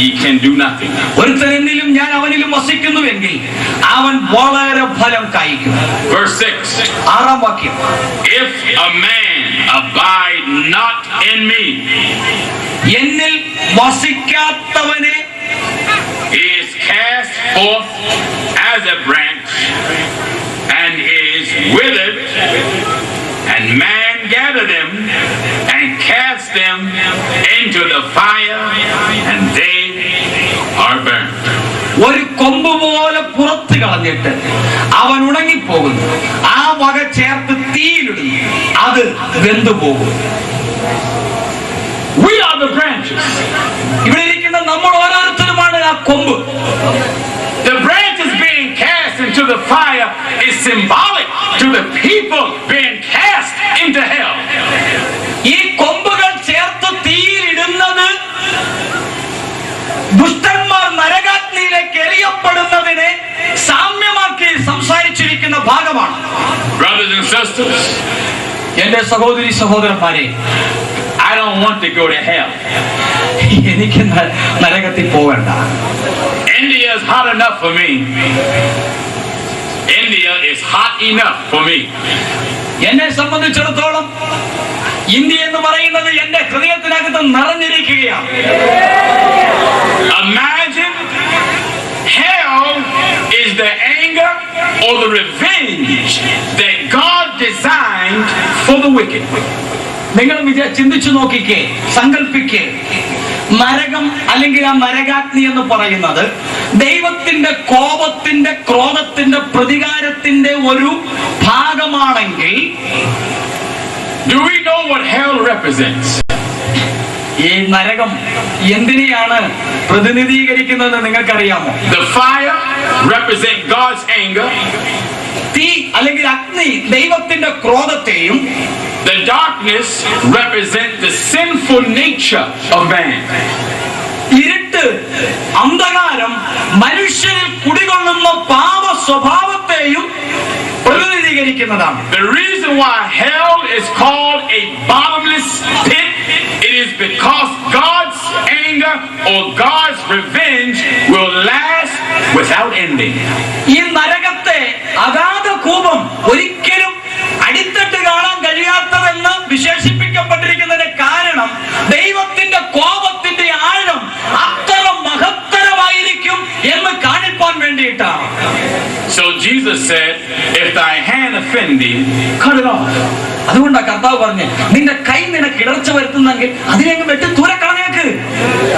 ye can do nothing. ഒരുത്തൻ എന്നിലും ഞാൻ അവനിലും വസിക്കുന്നുവെങ്കിൽ അവൻ വളരെ ഫലം കായ്ക്കും. Verse 6. ആറാം വാക്യം, If a man abide not in me, എന്നിൽ വസിക്കാത്തവനെ he is cast forth as a branch and is withered, and man gather them and cast them into the fire, and they are burned. ഒരു കൊമ്പ് പോലെ പുറത്ത് കളഞ്ഞിട്ട് അവൻ ഉണങ്ങിപ്പോകുന്നു. ആ വക ചേർത്ത് തീയിലിടുന്നു, അത് വെന്തുപോകും. We are the branches. ഇവിടെ ഇരിക്കുന്ന നമ്മൾ ഓരോരുത്തരുമാണ് ആ കൊമ്പ്. The branches being cast into the fire is symbolic to the people being cast into hell. ഈ കൊമ്പുകൾ ചേർത്ത് തീയിലിടുന്നത് ദുഷ്ടന്മാർ നരകാഗ്നിയിലേക്ക് എറിയപ്പെടുന്നതിനെ സാമ്യമാക്കി സംസാരിച്ചിരിക്കുന്ന ഭാഗമാണ്. Brothers and sisters, എന്റെ സഹോദരി സഹോദരന്മാരെ, I don't want to go to hell. എനിക്ക് നരകത്തിൽ പോകണ്ട. India is hot enough for me. India is hot enough for me. എന്നെ സംബന്ധിച്ചിടത്തോളം ഇന്ത്യ എന്ന് പറയുന്നത് എന്റെ ഹൃദയത്തിനകത്ത് നിറഞ്ഞിരിക്കുകയാണ്. Imagine hell is the anger or the revenge that God designed for the wicked. നിങ്ങൾ ചിന്തിച്ചു നോക്കിക്കേ, സങ്കല്പിക്കേ, നരകം അല്ലെങ്കിൽ ആ നരകാഗ്നി എന്ന് പറയുന്നത് ദൈവത്തിന്റെ കോപത്തിന്റെ, ക്രോധത്തിന്റെ, പ്രതികാരത്തിന്റെ ഒരു ഭാഗമാണെങ്കിൽ, do we know what hell represents? ഈ നരകം എന്തിനെയാണ് പ്രതിനിധീകരിക്കുന്നത് നിങ്ങൾക്കറിയാമോ? The fire represents God's anger. തീ അല്ലെങ്കിൽ അഗ്നി ദൈവത്തിന്റെ ക്രോധത്തെയും, the darkness represents the sinful nature of man. ഇരുട്ട്, അന്ധകാരം മനുഷ്യരിൽ കുടികൊള്ളുന്ന പാപ സ്വഭാവത്തെയും പ്രതിനിധീകരിക്കുന്നതാണ്. The reason why hell is called a bottomless pit, it is because God's anger or God's revenge will last without ending. ഈ നരകത്തെ അഗാധ കൂപം, ഒരിക്കലും അടിത്തട്ട് കാണാൻ കഴിയാത്തതെന്ന് വിശേഷിപ്പിക്കപ്പെട്ടിരിക്കുന്നതിന്റെ കാരണം ദൈവത്തിന്റെ കോപത്തിന്റെ ആഴം അത്ര മഹത്തരമായിരിക്കും എന്ന് കാണിപ്പാൻ വേണ്ടിയിട്ടാണ്. So Jesus said, if thy hand offend thee, cut it off. അതുകൊണ്ടാണ് കർത്താവ് പറഞ്ഞു, നിന്റെ കൈ നിനക്ക് ഇടർച്ച വരുത്തുന്നെങ്കിൽ അതിനെ വെട്ടി ദൂരെ കളഞ്ഞേക്ക്.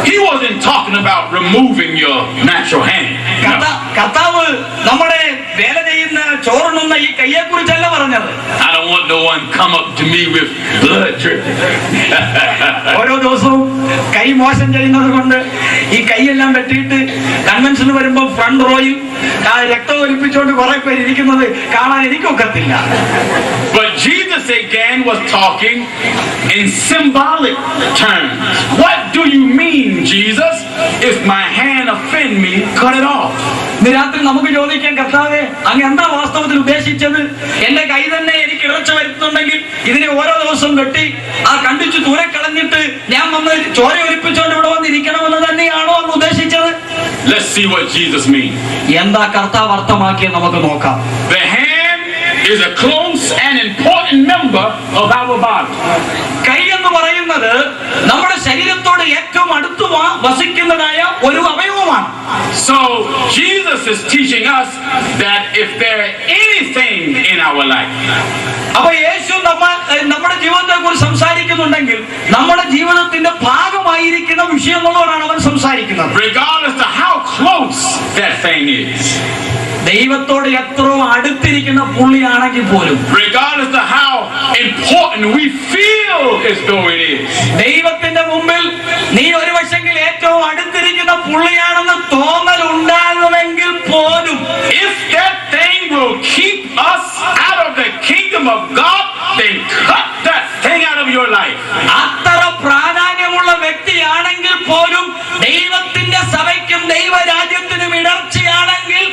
He wasn't talking about removing your natural hand. കർത്താവ് നമ്മുടെ വേല ചെയ്യുന്ന ചോറുണ്ണുന്ന ഈ കൈയെ കുറിച്ചല്ല പറഞ്ഞത്. I don't want no one come up to me with blood dripping. ഓരോ ദിവസവും കൈ മോശം ചെയ്യുന്നത് കൊണ്ട് ഈ കൈയെല്ലാം വെട്ടിയിട്ട് കൺവെൻഷന് വരുമ്പോൾ ഫ്രണ്ട് റോയിൽ രക്തം ഒലിപ്പിച്ചുകൊണ്ട് കുറെ പേര് ഇരിക്കുന്നത് കാണാൻ എനിക്കൊക്കത്തില്ല. But Jesus again was talking in symbolic terms. What do you mean, Jesus? If my hand offend me, cut it off. ഇന്ന് രാത്രി നമുക്ക് ചോദിക്കാൻ, കർത്താവേ, അങ്ങ് എന്താ വാസ്തവത്തിൽ ഉദ്ദേശിച്ചത്? എന്റെ കൈ തന്നെ എനിക്ക് ഇടർച്ച വരുത്തുന്നുണ്ടെങ്കിൽ ഇതിനെ ഓരോ ദിവസവും വെട്ടി ആ കണ്ടിച്ച് ദൂരെ കളഞ്ഞിട്ട് ഞാൻ വന്ന് ചോര ഒലിപ്പിച്ചുകൊണ്ട് ഇവിടെ വന്നിരിക്കണമെന്ന് തന്നെയാണോ അന്ന് ഉദ്ദേശിച്ചത്? Let's see what Jesus means. എന്താ കർത്താവ് അർത്ഥമാക്കിയത് നമുക്ക് നോക്കാം. The hand is a close and important member of our body. കൈ എന്ന് പറയുന്നത് നമ്മുടെ ശരീരത്തോട് ഏറ്റവും അടുത്ത് വസിക്കുന്നതായ ഒരു അവയവമാണ്. So Jesus is teaching us that if there anything in our life, അപ്പൊ യേശു നമ്മുടെ ജീവിതത്തെ കുറിച്ച് സംസാരിക്കുന്നുണ്ടെങ്കിൽ നമ്മുടെ ജീവിതത്തിന്റെ ഭാഗമായിരിക്കുന്ന വിഷയങ്ങളോടാണ് അവൻ സംസാരിക്കുന്നത്. regardless of how close that thing is, ദൈവത്തോട് എത്ര അടുത്തിരിക്കുന്ന പുള്ളിയാണെങ്കിൽ പോലും, regardless of how important we feel as though it is, ദൈവത്തിന്റെ മുമ്പിൽ നീ ഒരു പക്ഷെങ്കിൽ ഏറ്റവും അടുത്തിരിക്കുന്ന പുള്ളിയാണെന്ന് തോന്നൽ ഉണ്ടാകുമെങ്കിൽ പോലും, if that thing will keep us out of the kingdom of God, then cut that thing out of your life. അത്ര പ്രാധാന്യമുള്ള വ്യക്തിയാണെങ്കിൽ പോലും, ദൈവത്തിന്റെ സഭയ്ക്കും ദൈവരാജ്യത്തിനും ഇടർച്ചയാണെങ്കിൽ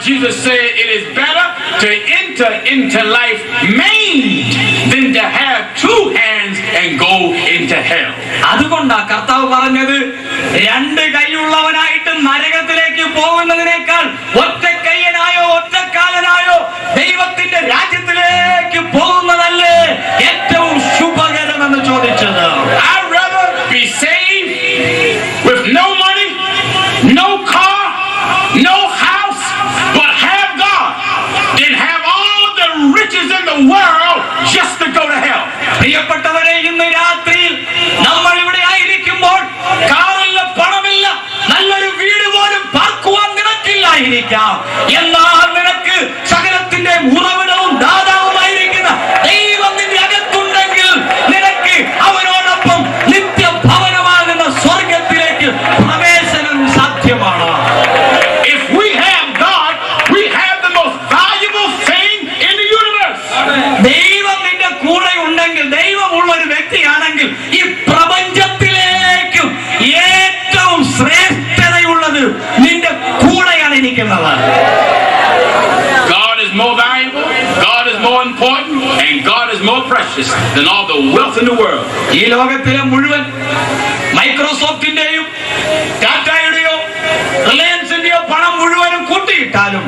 Jesus said it is better to enter into life maimed than to have two hands and go into hell. അതുകൊണ്ടാ കർത്താവ് പറഞ്ഞത്, രണ്ട് കൈയുള്ളവനായിട്ട് നരകത്തിലേക്ക് പോകുന്നതിനേക്കാൾ ഒറ്റക്കയ്യനായോ ഒറ്റക്കാലനായോ ദൈവത്തിന്റെ രാജ്യത്തിലേക്ക് പോകുന്നതല്ലേ ഏറ്റവും ശുഭകരമെന്ന് ചോദിച്ചത്. I'd rather be saved with no money, no car, no house, but have God than have all the riches in the world just to go to hell. പ്രിയപ്പെട്ടവരെ, ഇന്ന് രാത്രിയിൽ നമ്മൾ ഇവിടെ ആയിരിക്കുമ്പോൾ കാറില്ല, പണമില്ല, നല്ലൊരു വീട് പോലും പാർക്കുവാൻ നിനക്കില്ലായിരിക്കാം. എന്നാൽ നിനക്ക് സകലത്തിന്റെ ഉറവിടവും ദാതാവുമായിരിക്കുന്ന ദൈവം നിന്റെ അകത്തുണ്ടെങ്കിൽ നിനക്ക് അവനോടൊപ്പം നിത്യഭവനമാകുന്ന സ്വർഗത്തിലേക്ക് പ്രവേശനം സാധ്യമാണ്. If we have God, we have the most valuable thing in the universe. ദൈവം നിന്റെ കൂടെ ഉണ്ടെങ്കിൽ, ദൈവമുള്ള ഒരു വ്യക്തിയാണെങ്കിൽ ഈ പ്രപഞ്ചത്തിലേക്കും ഏറ്റവും ശ്രേഷ്ഠതയുള്ളത് നിന്റെ കൂടെയാണ് ഇരിക്കുന്നത്. God is more valuable, God is more important, and God is more precious than all the wealth in the world. ഈ ലോകത്തിലെ മുഴുവൻ മൈക്രോസോഫ്റ്റിന്റെയും ടാറ്റയുടെയോ റിലയൻസിന്റെയോ പണം മുഴുവനും കൂട്ടിയിട്ടാലും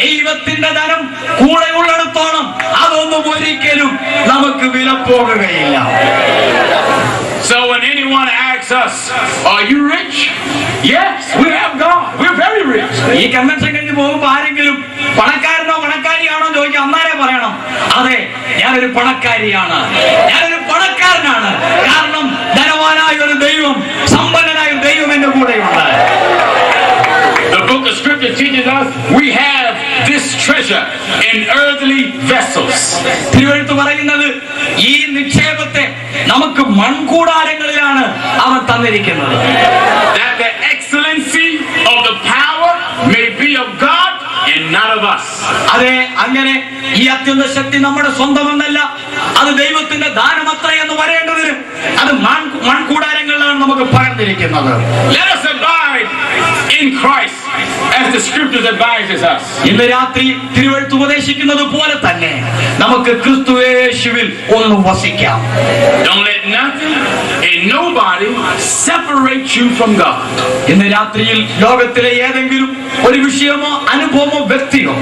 ദൈവത്തിന്റെ ധനം കൂടെ ഉള്ളിടത്തോളം അതൊന്നും ഒരിക്കലും നമുക്ക് വില പോകുകയില്ല. So when anyone asks us, are you rich? Yes, we have God. We're very rich. ഈ കൺവെൻഷൻ കഴിഞ്ഞ് പോകുമ്പോ ആരെങ്കിലും പണക്കാരനോ പണക്കാരിയാണോ ചോദിച്ചാൽ അന്നേരെ പറയണം, അതെ, ഞാനൊരു പണക്കാരിയാണ്, ഞാനൊരു പണക്കാരനാണ്. കാരണം ധനവാനായ ഒരു ദൈവം, സമ്പന്നനായ ഒരു ദൈവം എന്റെ കൂടെയുണ്ട്. The book of scripture teaches us we have this treasure in earthly vessels. തിരുവെഴുത്ത് പറയുന്നത് ഈ നിക്ഷേപത്തെ നമുക്ക് മൺകൂടാരങ്ങളിലാണ് അവൻ തന്നിരിക്കുന്നത്. That the excellency of the power may be of God and not of us. അതെ, അങ്ങനെ ഈ അത്യന്ത ശക്തി നമ്മുടെ സ്വന്തമെന്നല്ല, അത് ദൈവത്തിന്റെ ദാനമത്ര എന്ന് പറയേണ്ടതിന് അത് മൺകൂടാരങ്ങളിലാണ് നമുക്ക് പകർന്നിരിക്കുന്നത്. Let us abide in Christ as the scriptures advises us. ഇന്ന് രാത്രി തിരുവെഴുത്ത് ഉപദേശിക്കുന്നത് പോലെ തന്നെ നമുക്ക് ക്രിസ്തുയേശുവിൽ ഒന്ന് വസിക്കാം. Don't let nothing and nobody separate you from God. ഇന്ന് രാത്രിയിൽ ലോകത്തിലെ ഏതെങ്കിലും ഒരു വിഷയമോ അനുഭവമോ വ്യക്തിയോ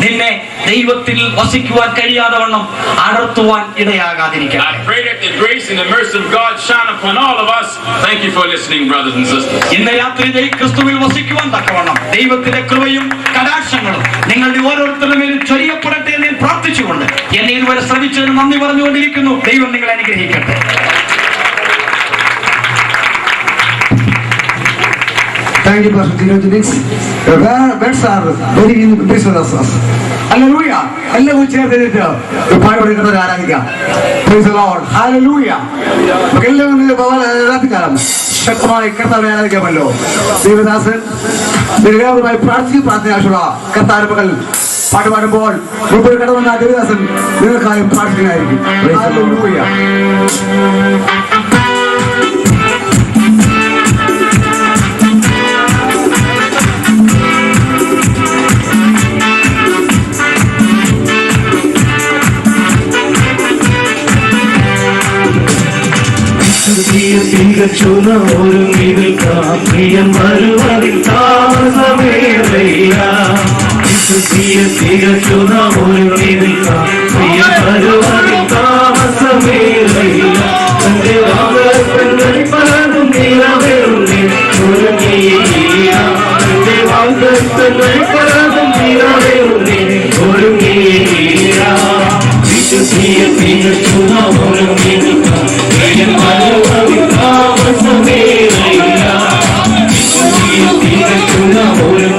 നിന്നെ ദൈവത്തിൽ വസിക്കുവാൻ കഴിയാതെ വണ്ണം അടർത്തുവാൻ ഇടയാകാതിരിക്കട്ടെ. I pray that the grace and the mercy of God shine upon all of us. Thank you for listening, brothers and sisters. ഇന്ന് രാത്രി ക്രിസ്തുവിൽ വസിക്കുവാൻ തക്കവണ്ണം ദൈവത്തിന്റെ കൃപയും കടാക്ഷങ്ങളും നിങ്ങളുടെ ഓരോരുത്തരുടെ മേലും ചൊരിയപ്പെടട്ടെ എന്ന് പ്രാർത്ഥിച്ചുകൊണ്ട് എന്നെ ഇതുവരെ ശ്രമിച്ചതിന് നന്ദി പറഞ്ഞുകൊണ്ടിരിക്കുന്നു. ദൈവം നിങ്ങളെ അനുഗ്രഹിക്കട്ടെ. Thank you, Pastor Gino Jennings. The words are very impressive. Hallelujah. എല്ലാവരും ചേർന്നിട്ട് പാടുപെടുന്നവരെ ആരാധിക്കാം. Praise the Lord. Hallelujah. എല്ലാവരും ആരാധിക്കാം. ശക്തമായി കർത്താവിനെ ആരാധിക്കാമല്ലോ. ദൈവദാസൻ ദീർഘമായി പ്രാർത്ഥന കർത്താവിന്റെ മകൾ പാടുപാടുമ്പോൾ മുമ്പിൽ കടന്നുവന്ന ദൈവദാസൻ നിങ്ങൾക്കായും പ്രാർത്ഥിക്കുന്നതായിരിക്കും. Hallelujah. പ്രിയം വരുവതിൽ താമസമേറയില്ല. തികച്ചുന്ന ഒരു പ്രിയം വരുവതിൽ താമസമേറയില്ല. തന്റെ വാഗ്ദത്തങ്ങൾ പലതും നിറവേറുന്നേ ഒരുങ്ങിയില്ല. തന്റെ വാഗ്ദത്തങ്ങൾ പലതും നിറവേറുന്നേ ഒരുങ്ങിയില്ല. തികച്ചുന്ന ഒരു പ്രിയം വരുവതിൽ താമസമേറയില്ല. തികച്ചുന്ന ഒരു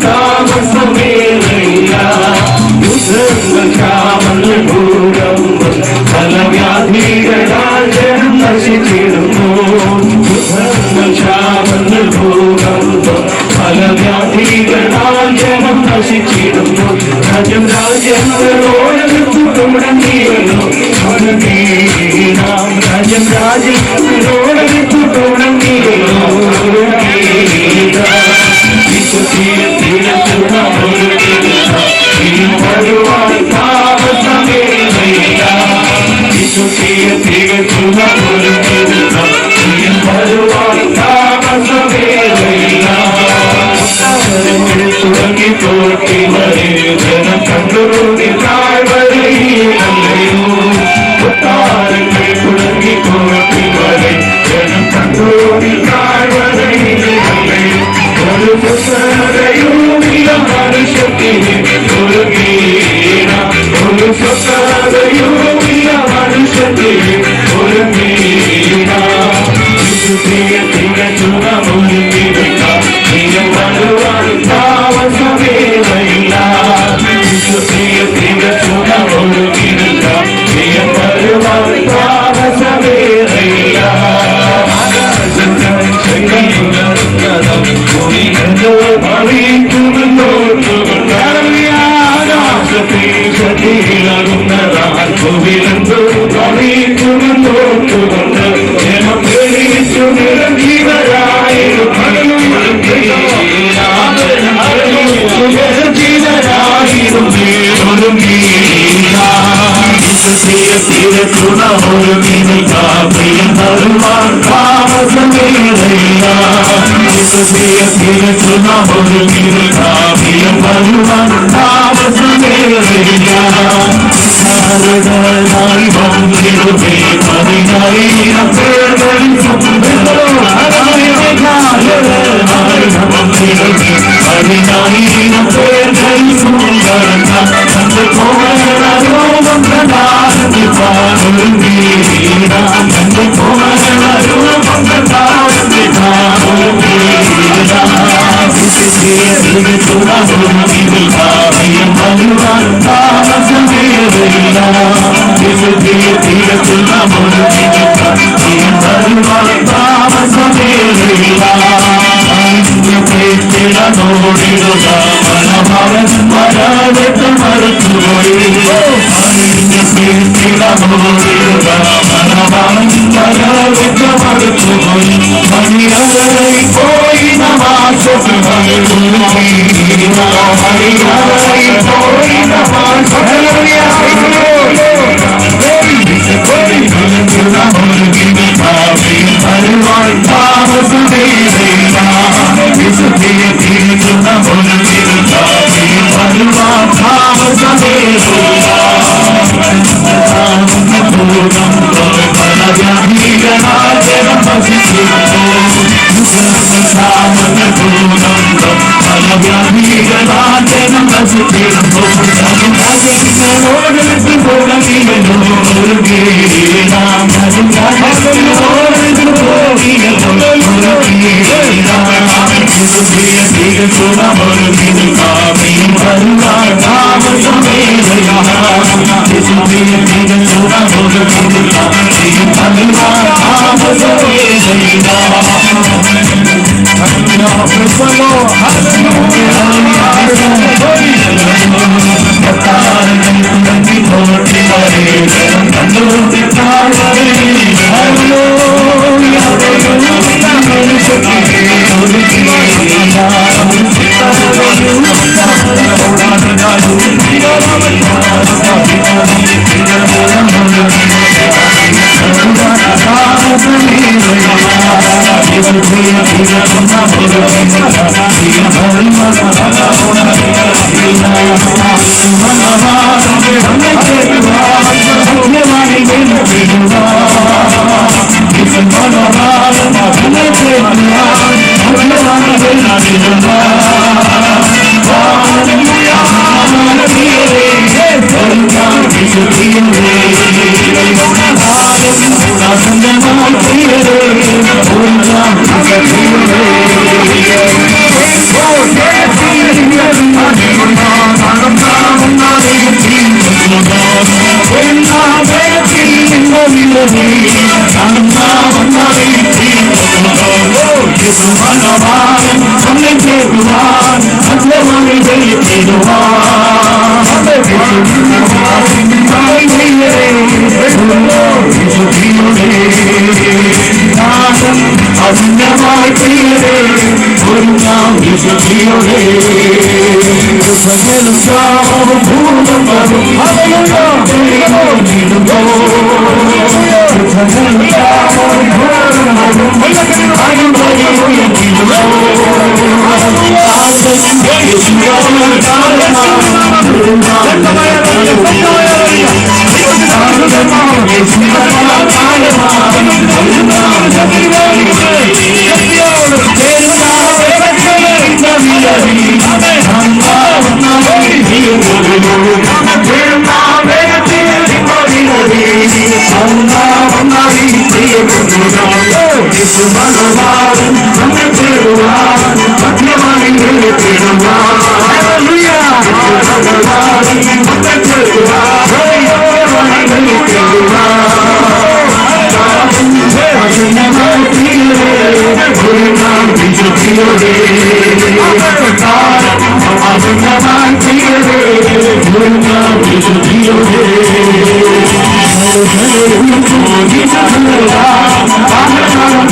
താമസമേറയില്ല. യുദ്ധങ്ങൾ ക്ഷാമങ്ങൾ ഭൂകമ്പം പല വ്യാധികളാൽ ജനം നശിച്ചിടുന്നു. യുദ്ധങ്ങൾ ക്ഷാമങ്ങൾ ഭൂകമ്പം പല വ്യാധികളാൽ ജനം നശിച്ചിടുന്നു. രാജ്യം രാജ്യങ്ങളോടടുത്തു തുടങ്ങിയല്ലോ നാം. രാജ്യം രാജ്യങ്ങളോടടുത്തു തുടങ്ങിയല്ലോ. വിശ്വസി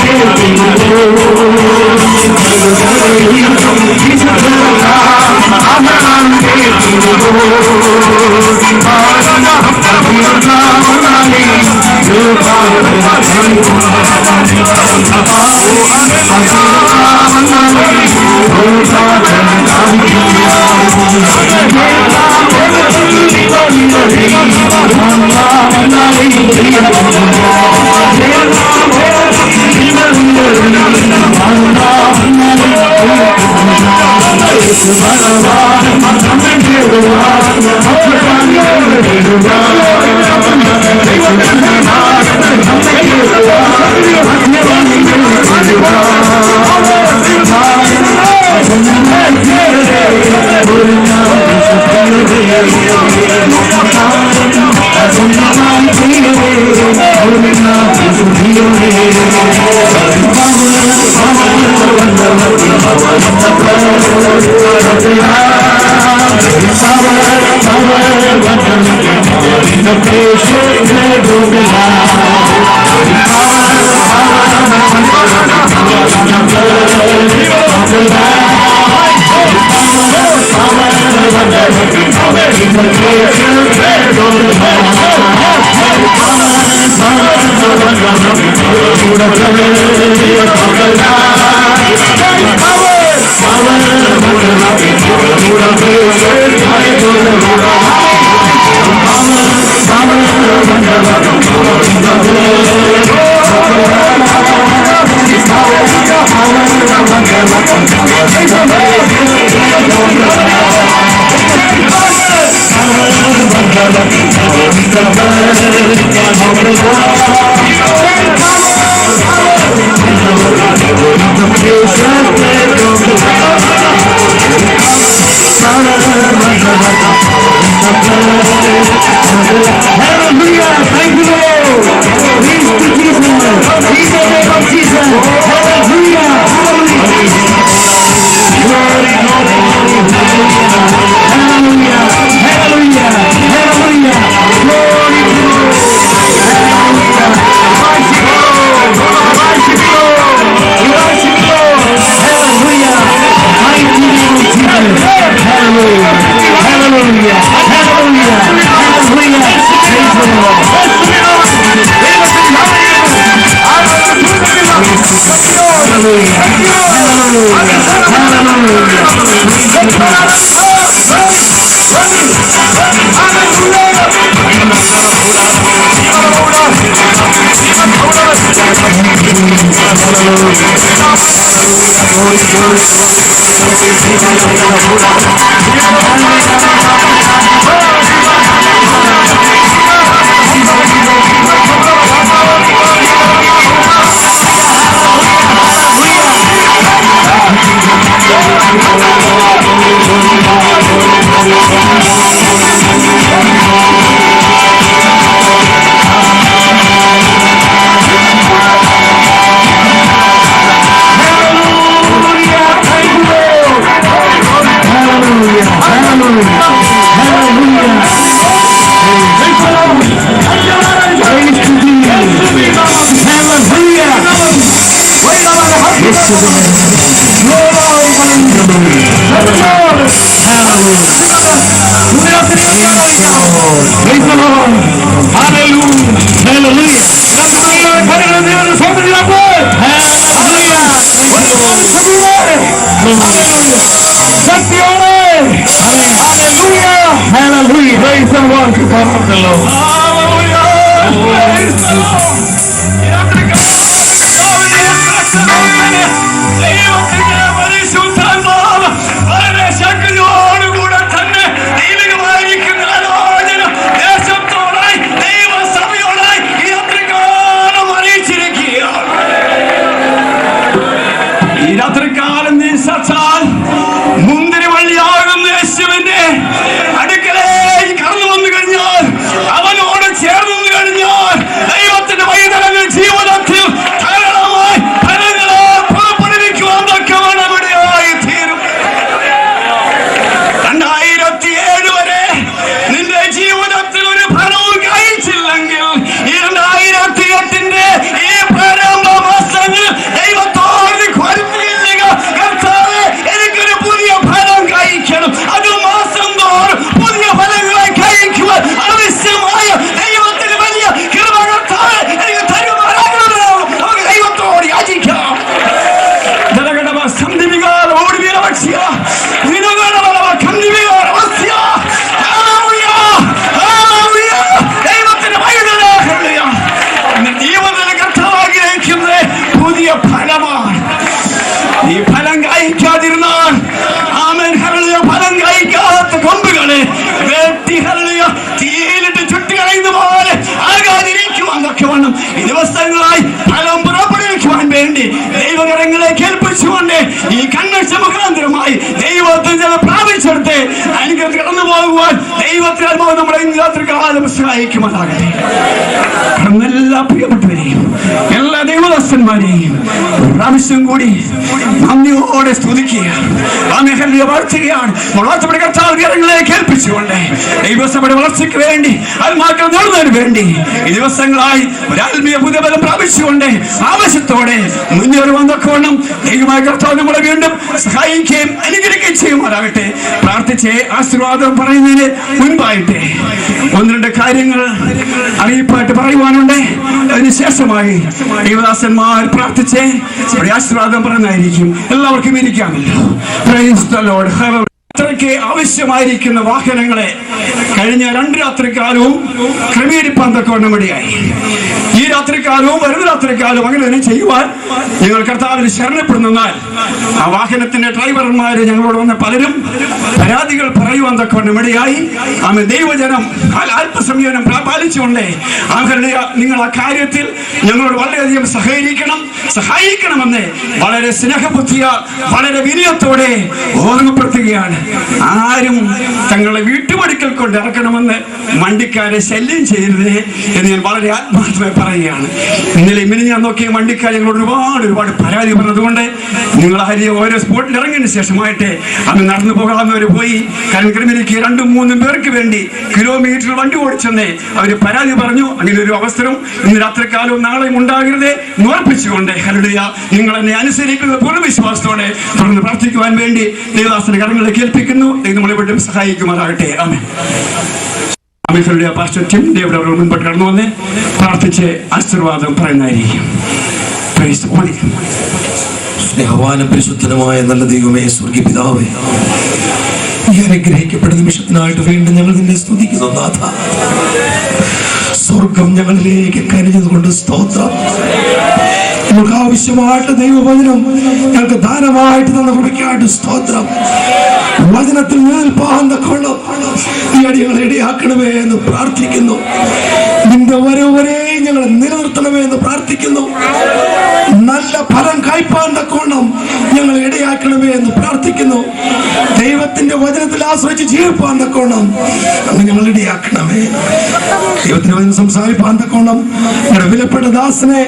Gino 2008 ഫലമാണ്. ഈ ഫലം കഴിക്കാതിരുന്നാൽ ആമേൻ ഹല്ലേലൂയ, ഫലം കഴിക്കാത്ത കൊമ്പുകളെ വെട്ടി ഹല്ലേലൂയ തീയിലിട്ട് ചുട്ടുകളയുന്ന പോലെ ആകാതിരിക്കുവാൻ തക്കവണ്ണം ഈ ദിവസങ്ങളായി ഫലം പുറപ്പെടുവിക്കുവാൻ വേണ്ടി ദൈവകരങ്ങളെ കേൾപ്പിച്ചുകൊണ്ട് ഈ കൺവെൻഷൻ മുഖാന്തരമായി ദൈവത്തിൽ പ്രാപിച്ചെടുത്ത് അനുഗ്രഹം കടന്നു പോകുവാൻ ദൈവത്തിൽ നമ്മളെ രാത്രി കാലം സഹായിക്കുമാറാകട്ടെ. എല്ലാ പ്രിയപ്പെട്ടവരെയും എല്ലാ ദൈവദാസന്മാരെയും പ്രാവശ്യം കൂടി നന്ദിയോടെ സ്തുതിക്കുക, വാഴ്ത്തുകയാണ്. കർത്താവിനെ കേൾപ്പിച്ചുകൊണ്ട് ദൈവസഭയുടെ വളർച്ചയ്ക്ക് വേണ്ടി ആത്മാക്കൾ നേടുന്നതിന് വേണ്ടി ഈ ദിവസങ്ങളായി ഒരു ആത്മീയ പുതുബലം പ്രാപിച്ചുകൊണ്ട് ആവശ്യത്തോടെ മുന്നേറുവാൻ തക്കവണ്ണം ദൈവമായ കർത്താവ് നമ്മളെ വീണ്ടും സഹായിക്കുകയും അനുഗ്രഹിക്കുകയും ചെയ്യുമാറാകട്ടെ. പ്രാർത്ഥിച്ച് ആശീർവാദം പറയുന്നതിന് മുൻപായിട്ട് ഒന്ന് രണ്ട് കാര്യങ്ങൾ അറിയിപ്പായിട്ട് പറയുവാനുണ്ട്. അതിനുശേഷമായി ദൈവദാസന്മാർ പ്രാർത്ഥിച്ച് ആശീർവാദം പറയുന്നതായിരിക്കും. എല്ലാവർക്കും ഇരിക്കാമല്ലോ. Praise the Lord. യാത്രയ്ക്ക് ആവശ്യമായിരിക്കുന്ന വാഹനങ്ങളെ കഴിഞ്ഞ 2 രാത്രിക്കാലവും ക്രമീകരിപ്പാൻ തക്കവണ്ണം ഇടയായി. ഈ രാത്രിക്കാലവും വരുന്ന രാത്രിക്കാലവും അങ്ങനെ തന്നെ ചെയ്യുവാൻ ഞങ്ങൾ കർത്താവിന് ശരണപ്പെടുന്നാൽ ആ വാഹനത്തിന്റെ ഡ്രൈവർമാര് ഞങ്ങളോട് വന്ന പലരും പരാതികൾ പറയുവാൻ തക്കവണ്ണം ഇടയായി. ആമേൻ. ദൈവജനം അല്പസംയമനം പാലിച്ചുകൊണ്ട് നിങ്ങൾ ആ കാര്യത്തിൽ ഞങ്ങളോട് വളരെയധികം സഹായിക്കണമെന്ന് വളരെ സ്നേഹബുദ്ധിയ വളരെ വിനയത്തോടെ ഓർമ്മപ്പെടുത്തുകയാണ്. ആരും തങ്ങളെ വീട്ടുപടിക്കൽ കൊണ്ട് ഇറക്കണമെന്ന് വണ്ടിക്കാരെ ശല്യം ചെയ്യരുത് എന്ന് ഞാൻ വളരെ ആത്മാർത്ഥമായി പറയുകയാണ്. ഇന്നലെ ഞാൻ നോക്കിയ വണ്ടിക്കാർ ഞങ്ങളോട് ഒരുപാട് പരാതി പറഞ്ഞതുകൊണ്ട് നിങ്ങൾ ഓരോ സ്പോട്ടിൽ ഇറങ്ങിയതിന് ശേഷമായിട്ട് അന്ന് നടന്നു പോകാവുന്നവർ പോയി. കാരണം ക്രമീകരിക്ക് 2-3 പേർക്ക് വേണ്ടി കിലോമീറ്റർ വണ്ടി ഓടിച്ചെന്ന് അവർ പരാതി പറഞ്ഞു. അങ്ങനെ ഒരു അവസരം ഇന്ന് രാത്രിക്കാലവും നാളെയും ഉണ്ടാകരുത് നോർപ്പിച്ചുകൊണ്ട് ഹല്ലേലൂയ നിങ്ങൾ എന്നെ അനുസരിക്കുന്ന പൂർണ്ണ വിശ്വാസത്തോടെ തുടർന്ന് പ്രാർത്ഥിക്കുവാൻ വേണ്ടി ദേവദാസന്റെ കരങ്ങളെ കേൾപ്പിക്കുന്നു. നമ്മളെ വീണ്ടും സഹായിക്കുമാറാകട്ടെ. ആമേൻ. പാസ്റ്റർ ടിം ഡേവിഡ് അവർ മുൻപോട്ട് കടന്നു വന്ന് പ്രാർത്ഥിച്ച് ആശീർവാദം പറയുന്നതായിരിക്കും. സ്നേഹവാനും പരിശുദ്ധനുമായ നല്ല ദൈവമേ, സ്വർഗീയ പിതാവേ, ഈ അനുഗ്രഹിക്കപ്പെട്ട നിമിഷത്തിനായിട്ട് വീണ്ടും ഞങ്ങൾ നിന്നെ സ്തുതിക്കുന്നു നാഥ. സ്വർഗം ഞങ്ങളിലേക്ക് കരുതിയത് കൊണ്ട് സ്തോത്രം. നമുക്ക് ആവശ്യമായിട്ട് ദൈവവചനം ഞങ്ങൾക്ക് ദാനമായിട്ട് തന്ന കൃപയ്ക്കായിട്ട് സ്തോത്രം. വചനത്തിൽ നിൽപ്പാൻ തക്കവണ്ണം ഈ അടിയങ്ങളെ ഇടയാക്കണമേ എന്ന് പ്രാർത്ഥിക്കുന്നു. നിന്റെ വരവരെ ഞങ്ങളെ നിലനിർത്തണമേ എന്ന് പ്രാർത്ഥിക്കുന്നു. നല്ല ഫലം കായ്പാൻ തക്കവണ്ണം ഞങ്ങൾ ഇടയാക്കണമേ എന്ന് പ്രാർത്ഥിക്കുന്നു. ദൈവത്തിന്റെ വചനത്തിൽ ആശ്രയിച്ച് ജീവിപ്പാൻ തക്കവണ്ണം ഞങ്ങൾ ഇടയാക്കണമേ. ദൈവത്തിന്റെ വചനം സംസാരിപ്പാൻ തക്കവണ്ണം ഞങ്ങളുടെ വിലപ്പെട്ട ദാസനെ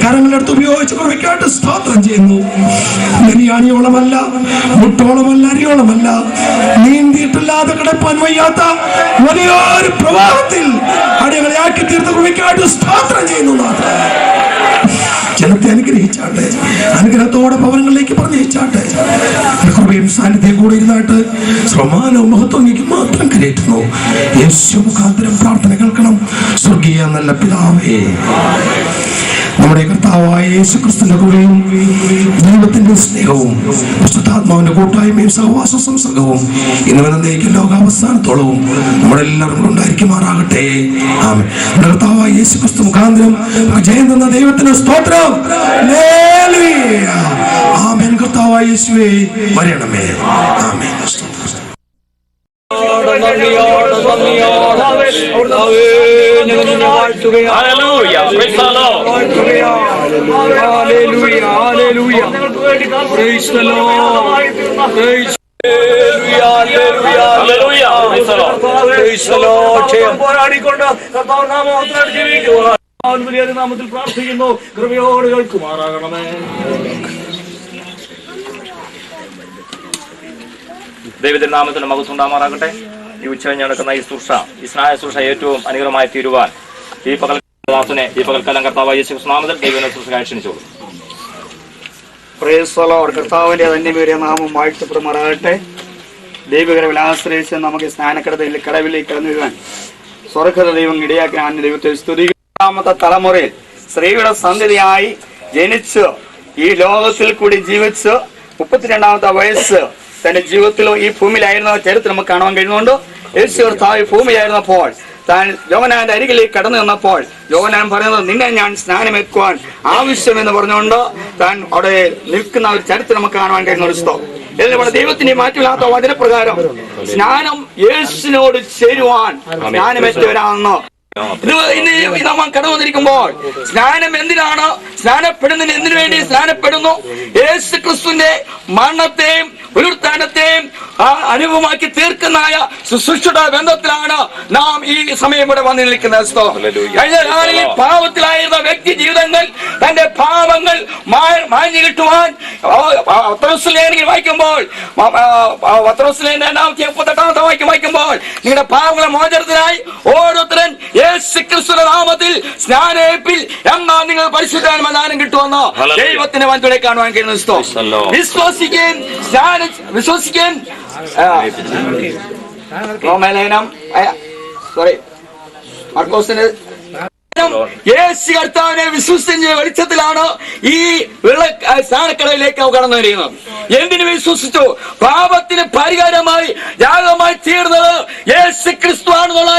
കരങ്ങളെടുത്ത് ഉപയോഗിച്ച് കുറയ്ക്കാട്ട് സ്തോത്രം ചെയ്യുന്നു. നെരിയാണിയോളമല്ല, മുട്ടോളമല്ല, അരിയോളമല്ല, നീന്തിയിട്ടില്ലാതെ കിടപ്പാൻ വയ്യാത്ത വലിയൊരു പ്രവാഹത്തിൽ അടിയങ്ങളെ ആക്കി തീർത്ത് കുറയ്ക്കാട്ട് സ്തോത്രം ചെയ്യുന്നു. ജനത്തെ അനുഗ്രഹിച്ചാട്ടെ, അനുഗ്രഹത്തോടെ ഭവനങ്ങളിലേക്ക് പറഞ്ഞയച്ചാട്ടെ. കൃപയും സാന്നിധ്യം കൂടെ ഇരുന്നാട്ട് സമാനവും മഹത്വം മാത്രം കരയറ്റുന്നു. യേശു മുഖാന്തരം പ്രാർത്ഥന കേൾക്കണം സ്വർഗീയ നല്ല പിതാവേ. നമ്മുടെ കർത്താവായ യേശു ക്രിസ്തുവിന്റെ കൃപയും ദൈവത്തിന്റെ സ്നേഹവും പരിശുദ്ധാത്മാവിന്റെ കൂട്ടായ്മയും സഹവാസ സംസർഗവും ഇന്നവനേക്കും ലോകാവസാനത്തോളവും നമ്മളെല്ലാവരും ഉണ്ടായിരിക്കുമാറാകട്ടെ. ആമേൻ. നമ്മുടെ കർത്താവായ യേശു ക്രിസ്തു മുഖാന്തരം ജയം തന്ന ദൈവത്തിന്റെ സ്തോത്രം. ആമേൻ. കർത്താവായ യേശുവേ വരണമേ. ആമേൻ. പോരാടിക്കൊണ്ട് നാമത്തിൽ പ്രാർത്ഥിക്കുന്നു. കൃപയോട് കേൾക്കുമാറാകണമേ. ദൈവത്തിന്റെ നാമത്തിന് മഹത്വം ഉണ്ടാമാറാകട്ടെ. ഈ ഉച്ചകഴിഞ്ഞ് നടക്കുന്ന ഈ സ്നായ ശുശ്രൂഷ ഏറ്റവും അനുഗ്രഹമായി തീരുവാൻ ഈ പകൽദാസനെ ഈ പകൽക്കാലം കർത്താവായ യേശു നാമത്തിൽ ദൈവ ശുശ്രൂഷ ക്ഷണിച്ചോളൂ. Praise the Lord. കർത്താവിന്റെ ധന്യമേറിയ നാമം വാഴ്ത്തപ്പെടുമാറാകട്ടെ. ദൈവകരവിൽ ആശ്രയിച്ച് നമുക്ക് കടവിലേക്ക് കടന്നു വരുവാൻ സ്വർഗ്ഗ ദൈവം ഇടയാക്കാൻ ദൈവത്തെ സ്തുതിക്കും. 4ാമത്തെ തലമുറയിൽ സ്ത്രീയുടെ സന്തതിയായി ജനിച്ച് ഈ ലോകത്തിൽ കൂടി ജീവിച്ച് 32ാമത്തെ വയസ്സ് തന്റെ ജീവിതത്തിലോ ഈ ഭൂമിയിലായിരുന്ന ചരിത്രം നമുക്ക് കാണുവാൻ കഴിയുന്നുണ്ട്. യേശു കർത്താവ് ഭൂമിയിലായിരുന്നപ്പോൾ താൻ യോഹന്നാന്റെ അരികിലേക്ക് കടന്നു നിന്നപ്പോൾ യോഹന്നാൻ പറയുന്നത്, നിന്നെ ഞാൻ സ്നാനമേൽക്കുവാൻ ആവശ്യമെന്ന് പറഞ്ഞുകൊണ്ട് താൻ അവിടെ നിൽക്കുന്ന ഒരു ചരിത്രം നമുക്ക് കാണുവാൻ കഴിയുന്ന ഒരു സ്ഥലം. ഇതിലൂടെ ദൈവത്തിന്റെ മാറ്റില്ലാത്ത വചനപ്രകാരം സ്നാനം യേശുവിനോട് ചേരുവാൻ സ്നാനമേറ്റവരാണെന്ന് ഇന്ന് നമ്മൾ കടന്നു വന്നിരിക്കുമ്പോൾ സ്നാനം എന്തിനാണ്? സ്നാനപ്പെടുന്നതിന് എന്തിനു വേണ്ടി സ്നാനപ്പെടുന്നു? യേശു ക്രിസ്തുവിന്റെ മരണത്തെയും പുനരുത്ഥാനത്തെയും അനുഭവമാക്കി തീർക്കുന്നതായ ശുശ്രൂഷയുടെ ബന്ധത്തിലാണ് നാം ഈ സമയം ഇവിടെ വന്നു നിൽക്കുന്നത്. കഴിഞ്ഞ നാളിൽ പാപത്തിലായിരുന്ന വ്യക്തി ജീവിതങ്ങൾ തന്റെ പാപങ്ങൾ മാഞ്ഞു കിട്ടുവാൻ പത്രോസ്ലേഖനം വായിക്കുമ്പോൾ 38-ാമത്തെ വാക്യം വായിക്കുമ്പോൾ നിങ്ങളുടെ പാപങ്ങളെ മോചനത്തിനായി ഓരോരുത്തരൻ യേശു ക്രിസ്തുവിന്റെ നാമത്തിൽ സ്നാനേൽപ്പിൽ എന്നാൽ നിങ്ങൾ പരിശുദ്ധാത്മാദാനം കിട്ടുമെന്ന് ദൈവത്തിന്റെ വൻതുണെ കാണുവാൻ കഴിയുന്ന വിശ്വസിക്കാൻ റോമലേഖനം മർക്കോസിന്റെ യേശു കർത്താവിനെ വിശ്വസിച്ച വെളിച്ചത്തിലാണ് ഈ സ്നാനക്കടയിലേക്ക് കടന്നു വരികയും. എന്തിനു വിശ്വസിച്ചു? പാപത്തിന് പരിഹാരമായി യാഗമായി തീർന്നത് യേശു ക്രിസ്തു ആണെന്നുള്ള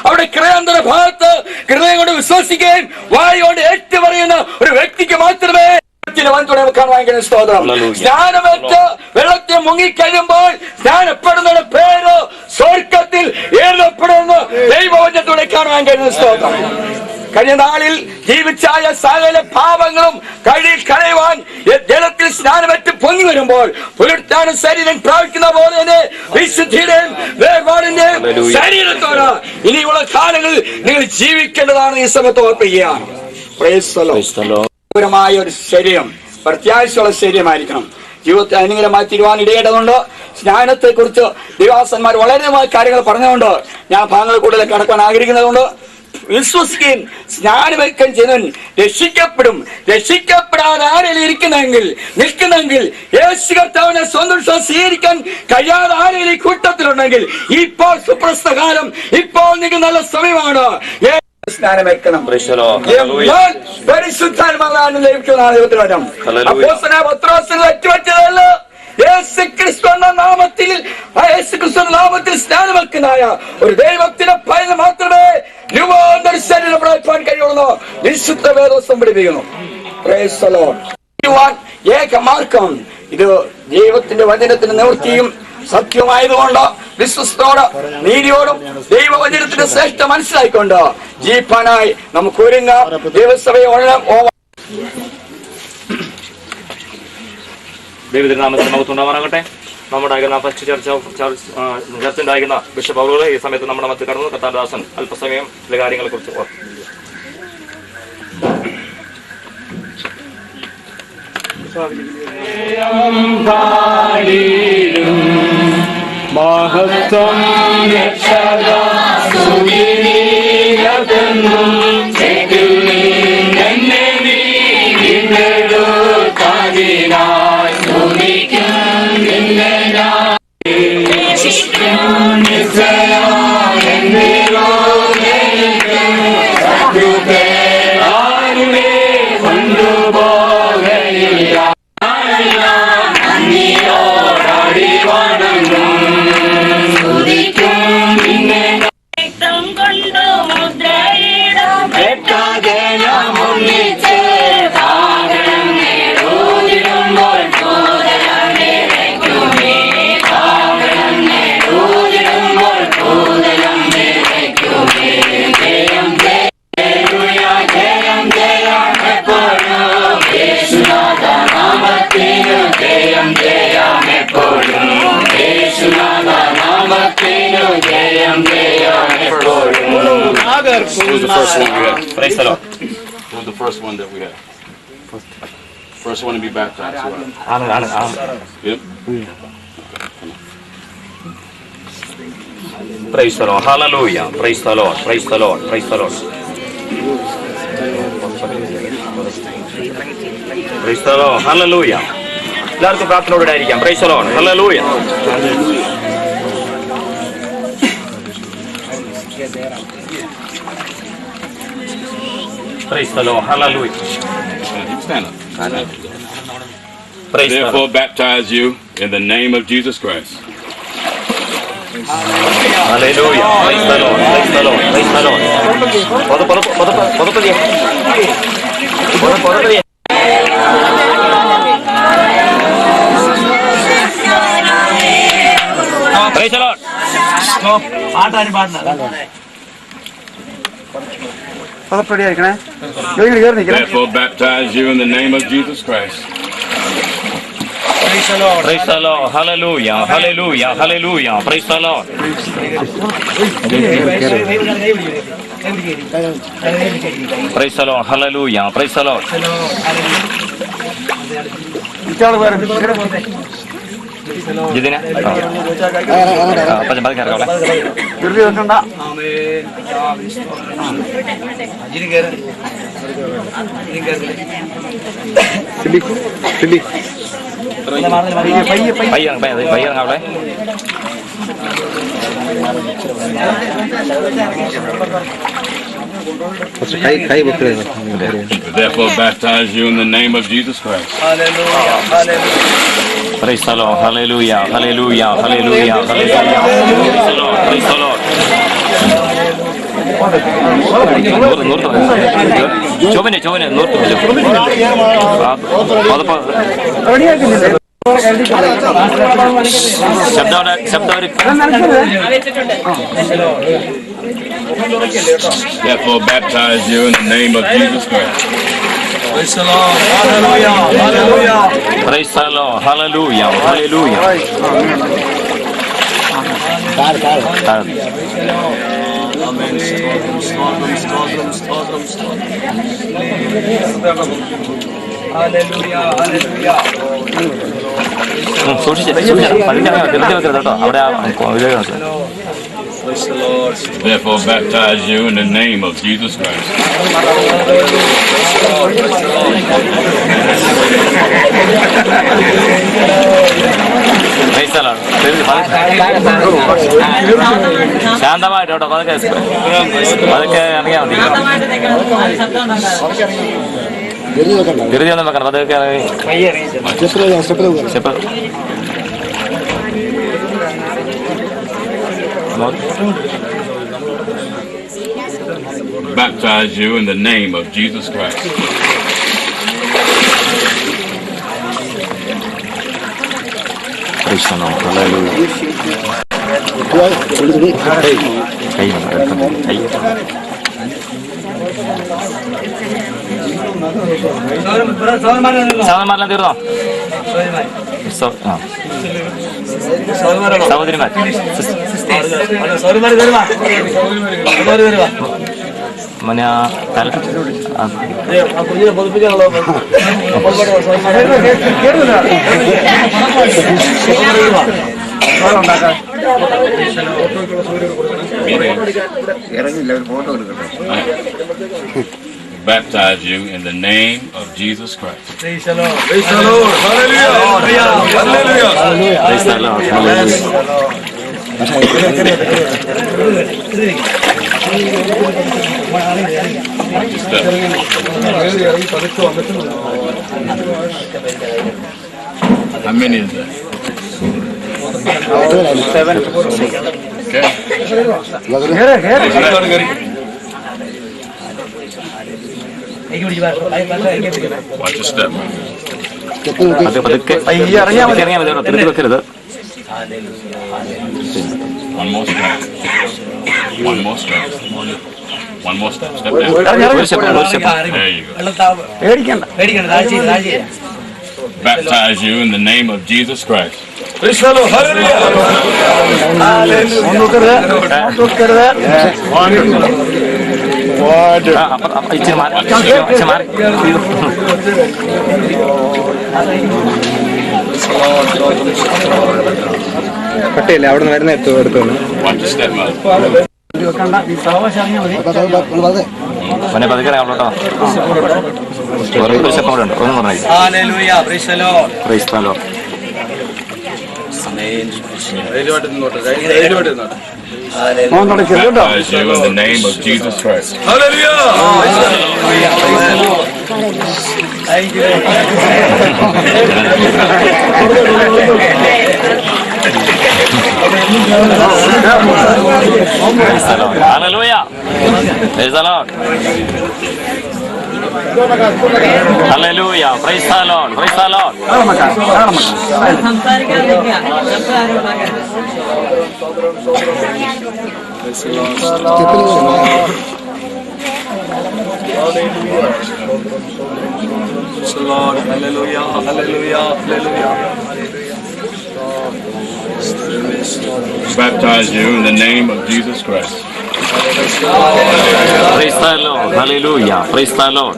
അവിടെ ക്രയാന്തര ഭാഗത്ത് ഹൃദയം കൊണ്ട് വിശ്വസിക്കുകയും വായുകൊണ്ട് ഏറ്റുപറയുന്ന ഒരു വ്യക്തിക്ക് മാത്രമേ സ്നാനമേറ്റ് വെള്ളത്തെ മുങ്ങിക്കഴിയുമ്പോൾ സ്നാനപ്പെടുന്ന പേര് സ്വർഗത്തിൽ എഴുതപ്പെടുന്ന ദൈവവചനത്തോടെ കാണുവാൻ കഴിയുന്ന സ്തോത്രം. കഴിഞ്ഞ നാളിൽ ജീവിച്ചായ സകല പാപങ്ങളും കളയുവാൻ ജലത്തിൽ സ്നാനമേറ്റ് പൊങ്ങി വരുമ്പോൾ പുനരുത്ഥാന ശരീരം പ്രാപിക്കുന്ന പോലെ തന്നെ വിശുദ്ധിയുടെയും വേർപാടിന്റെയും ശരീരത്തോട് ഇനിയുള്ള കാലങ്ങളിൽ നിങ്ങൾ ജീവിക്കേണ്ടതാണ് ഈ സമയത്ത് ഓർപ്പിക്കുകയാണ്. മായ ഒരു ശരീരം, പ്രത്യാശയുള്ള ശരീരമായിരിക്കണം. ജീവിതത്തെ അനുകൂലമായി തീരുവാൻ ഇടയേണ്ടതുണ്ട്. സ്നാനത്തെ കുറിച്ച് ദേവാസന്മാർ വളരെ കാര്യങ്ങൾ പറഞ്ഞുകൊണ്ട് ഞാൻ ഭാഗങ്ങൾ കൂടുതൽ കടക്കാൻ ആഗ്രഹിക്കുന്നതുകൊണ്ട് വിശ്വസിക്കുകയും സ്നാനമേൽക്കുകയും ചെയ്യുന്നവൻ രക്ഷിക്കപ്പെടും. രക്ഷിക്കപ്പെടാതെ ആരെങ്കിലും നിൽക്കുന്നെങ്കിൽ യേശു കർത്താവിനെ സ്വന്തം സ്വീകരിക്കാൻ കഴിയാതെ ആരെങ്കിലും കൂട്ടത്തിലുണ്ടെങ്കിൽ ഇപ്പോൾ സുപ്രസ്ത കാലം, ഇപ്പോൾ നിങ്ങൾക്ക് നല്ല സമയമാണ്. സ്നാനമേൽക്കണം. പരിശുദ്ധാത്മാവിനെ ലഭിക്കുന്നതാണ് ദൈവത്തിനും ഒറ്റുവച്ചതല്ല. യേശു ക്രിസ്തുവിന്റെ നാമത്തിൽ സ്നാനമേൽക്കുന്നതായ ഒരു ദൈവത്തിന്റെ പൈതൽ മാത്രമേ രൂപാന്തര ശരീരം പ്രാപിക്കാൻ കഴിയുള്ളൂ. വിശുദ്ധ വേദോസം പഠിപ്പിക്കുന്നു. ഏകമാർഗം ഇത് ദൈവത്തിന്റെ വചനത്തിന് നിവൃത്തിയും സത്യമായതുകൊണ്ട് വിശ്വസ്തോട് നീതിയോടും ദൈവവചനത്തിന്റെ ശ്രേഷ്ഠ മനസ്സിലായിക്കൊണ്ട് ജീവിക്കാനായി നമുക്ക് ഒരുങ്ങാം. ദൈവസഭയെ ദൈവനാമത്തിന് മഹത്വമുണ്ടാവാനാകട്ടെ. നമ്മുടെ ഫസ്റ്റ് ചർച്ചിന്റെ ബിഷപ്പ് അവറുകൾ ഈ സമയത്ത് നമ്മുടെ മധ്യ കടന്നു. കർത്താദാസൻ അല്പസമയം ചില കാര്യങ്ങളെ കുറിച്ച് മഹത്വം Who's the first one we had? Praise the Lord. Who's the first one that we had? First one to be baptized. Yep. Praise the Lord. Hallelujah. Praise the Lord. Praise the Lord. Praise the Lord. Praise the Lord. Hallelujah. എല്ലാവർക്കും പ്രാർത്ഥനയോടായിരിക്കാം. Praise the Lord. Hallelujah. Praise the Lord. Hallelujah. Stand up. Therefore baptize you in the name of Jesus Christ. Hallelujah. Praise the Lord. Praise the Lord. Praise the Lord. Praise the Lord. Therefore, baptize you in the name of Jesus Christ. Praise the Lord. Hallelujah. Hallelujah. Hallelujah. Praise the Lord. Praise the Lord. Hallelujah. Praise the Lord. ജിതിനെ പതിനെ ഇറങ്ങാം. പയ്യറങ്ങാവളെ. Therefore, baptize you in the name of Jesus Christ. Praise the Lord. Hallelujah. Hallelujah. Hallelujah. Hallelujah. Praise the Lord. Praise the Lord. ചൊവ്വനെ Therefore, baptize you in the name of Jesus Christ. Praise the Lord. Hallelujah. Hallelujah. Praise the Lord. Hallelujah. Hallelujah. Therefore, baptize you in the name of Jesus Christ. ശാന്തമായിട്ടോ പതുക്കെ ഇറങ്ങിയാൽ മതി. ധൃതിയൊന്നും വെക്കണം. പതുക്കെ Baptize you in the name of Jesus Christ. സാധനമാരെല്ലാം തീർന്നോ? സഹോദരിമാർ മന Baptize you in the name of Jesus Christ. Praise the Lord. Praise the Lord. Hallelujah. Hallelujah. Praise the Lord. How many is that? 7. Okay. Watch your step. One more step. One more step. One more step. Step down. There you go. Baptize you in the name of Jesus Christ. കട്ടയില്ല അവിടെ നിന്ന് വരുന്ന എടുത്തു Watch your step, mother. മോനെ പതുക്കെ കേട്ടോ. ഒന്നും പറഞ്ഞു. Praise the Lord. Baptize you in the name of Jesus Christ. Praise the Lord. Hallelujah. Praise the Lord. Hallelujah. Praise the Lord. Praise the Lord. Baptize you in the name of Jesus Christ. Praise the Lord. Hallelujah. Praise the Lord.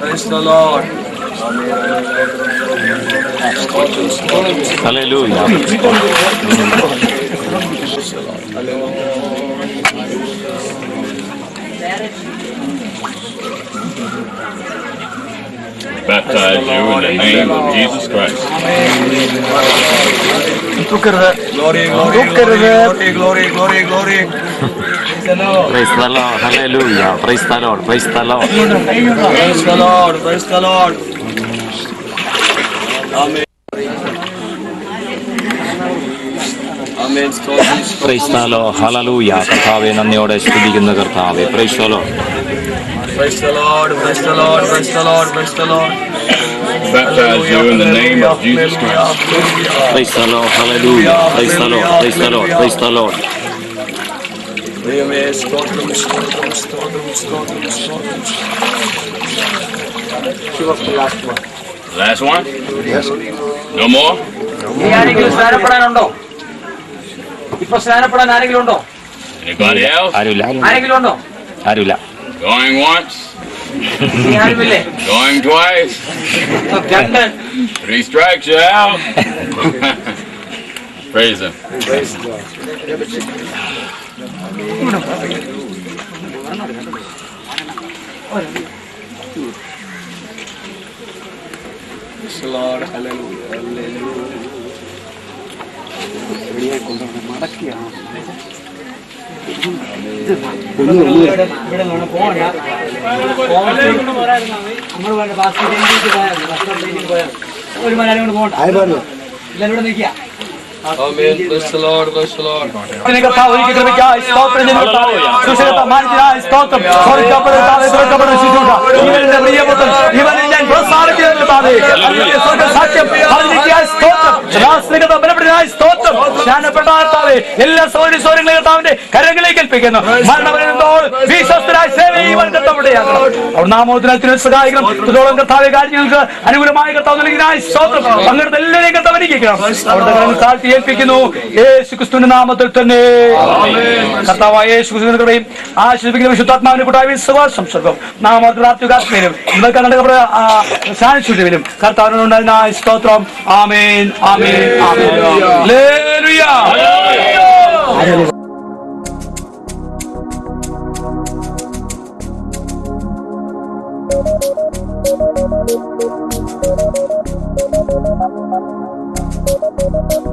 Hallelujah. Baptize you in the name of Jesus Christ. Praise the Lord. Hallelujah. Praise the Lord. Praise the Lord. Praise the Lord. Hallelujah. കർത്താവെ നന്ദിയോടെ സ്തുതിക്കുന്ന കർത്താവെ. Praise the Lord. Baptize you in the name of Jesus Christ. Praise the Lord. Hallelujah. Praise the Lord. Praise the Lord. Praise the Lord. Last one? Yes. No more? സ്നാനപ്പെടാനുണ്ടോ? ഇപ്പൊ സ്നാനപ്പെടാൻ ആരെങ്കിലും ഉണ്ടോ? Anybody else? ആരെങ്കിലും ഉണ്ടോ? ആരുമില്ല. Going once? ആരുമില്ലേ? Going twice? 3 strikes, you're out. Praise Him. ഒരു മലയാളം കൊണ്ട് പോകണ്ട. എല്ലാവരും ഇവിടെ നിൽക്കുക. എല്ലാ സൗകര്യങ്ങളുടെ കരങ്ങളിലേക്ക് ഏൽപ്പിക്കുന്നു. നാമോദരത്തിന് സഹായിക്കണം. ഇതോളം കർത്താവെ കാര്യങ്ങൾക്ക് അനുകൂലമായ കർത്താവ് പങ്കെടുത്ത എല്ലാവരെയും കർത്താവ് അനുഗ്രഹിക്കണം. അവരുടെ താഴ്ത്തി ഏൽപ്പിക്കുന്നു യേശു ക്രിസ്തുവിന്റെ നാമത്തിൽ തന്നെ. കർത്താവായ യേശു ക്രിസ്തുവിനെയും ആശ്വസിപ്പിക്കുന്ന വിശുദ്ധാത്മാവിനെ കൂട്ടായ വിശ്വാസം സ്വർഗം നാമത്തിലും സാന്നിധ്യത്തിലും കർത്താവിനുണ്ടായിരുന്ന സ്തോത്രം. ആമേൻ ആമേൻ ആമേൻ. ഹല്ലേലൂയ. Thank you.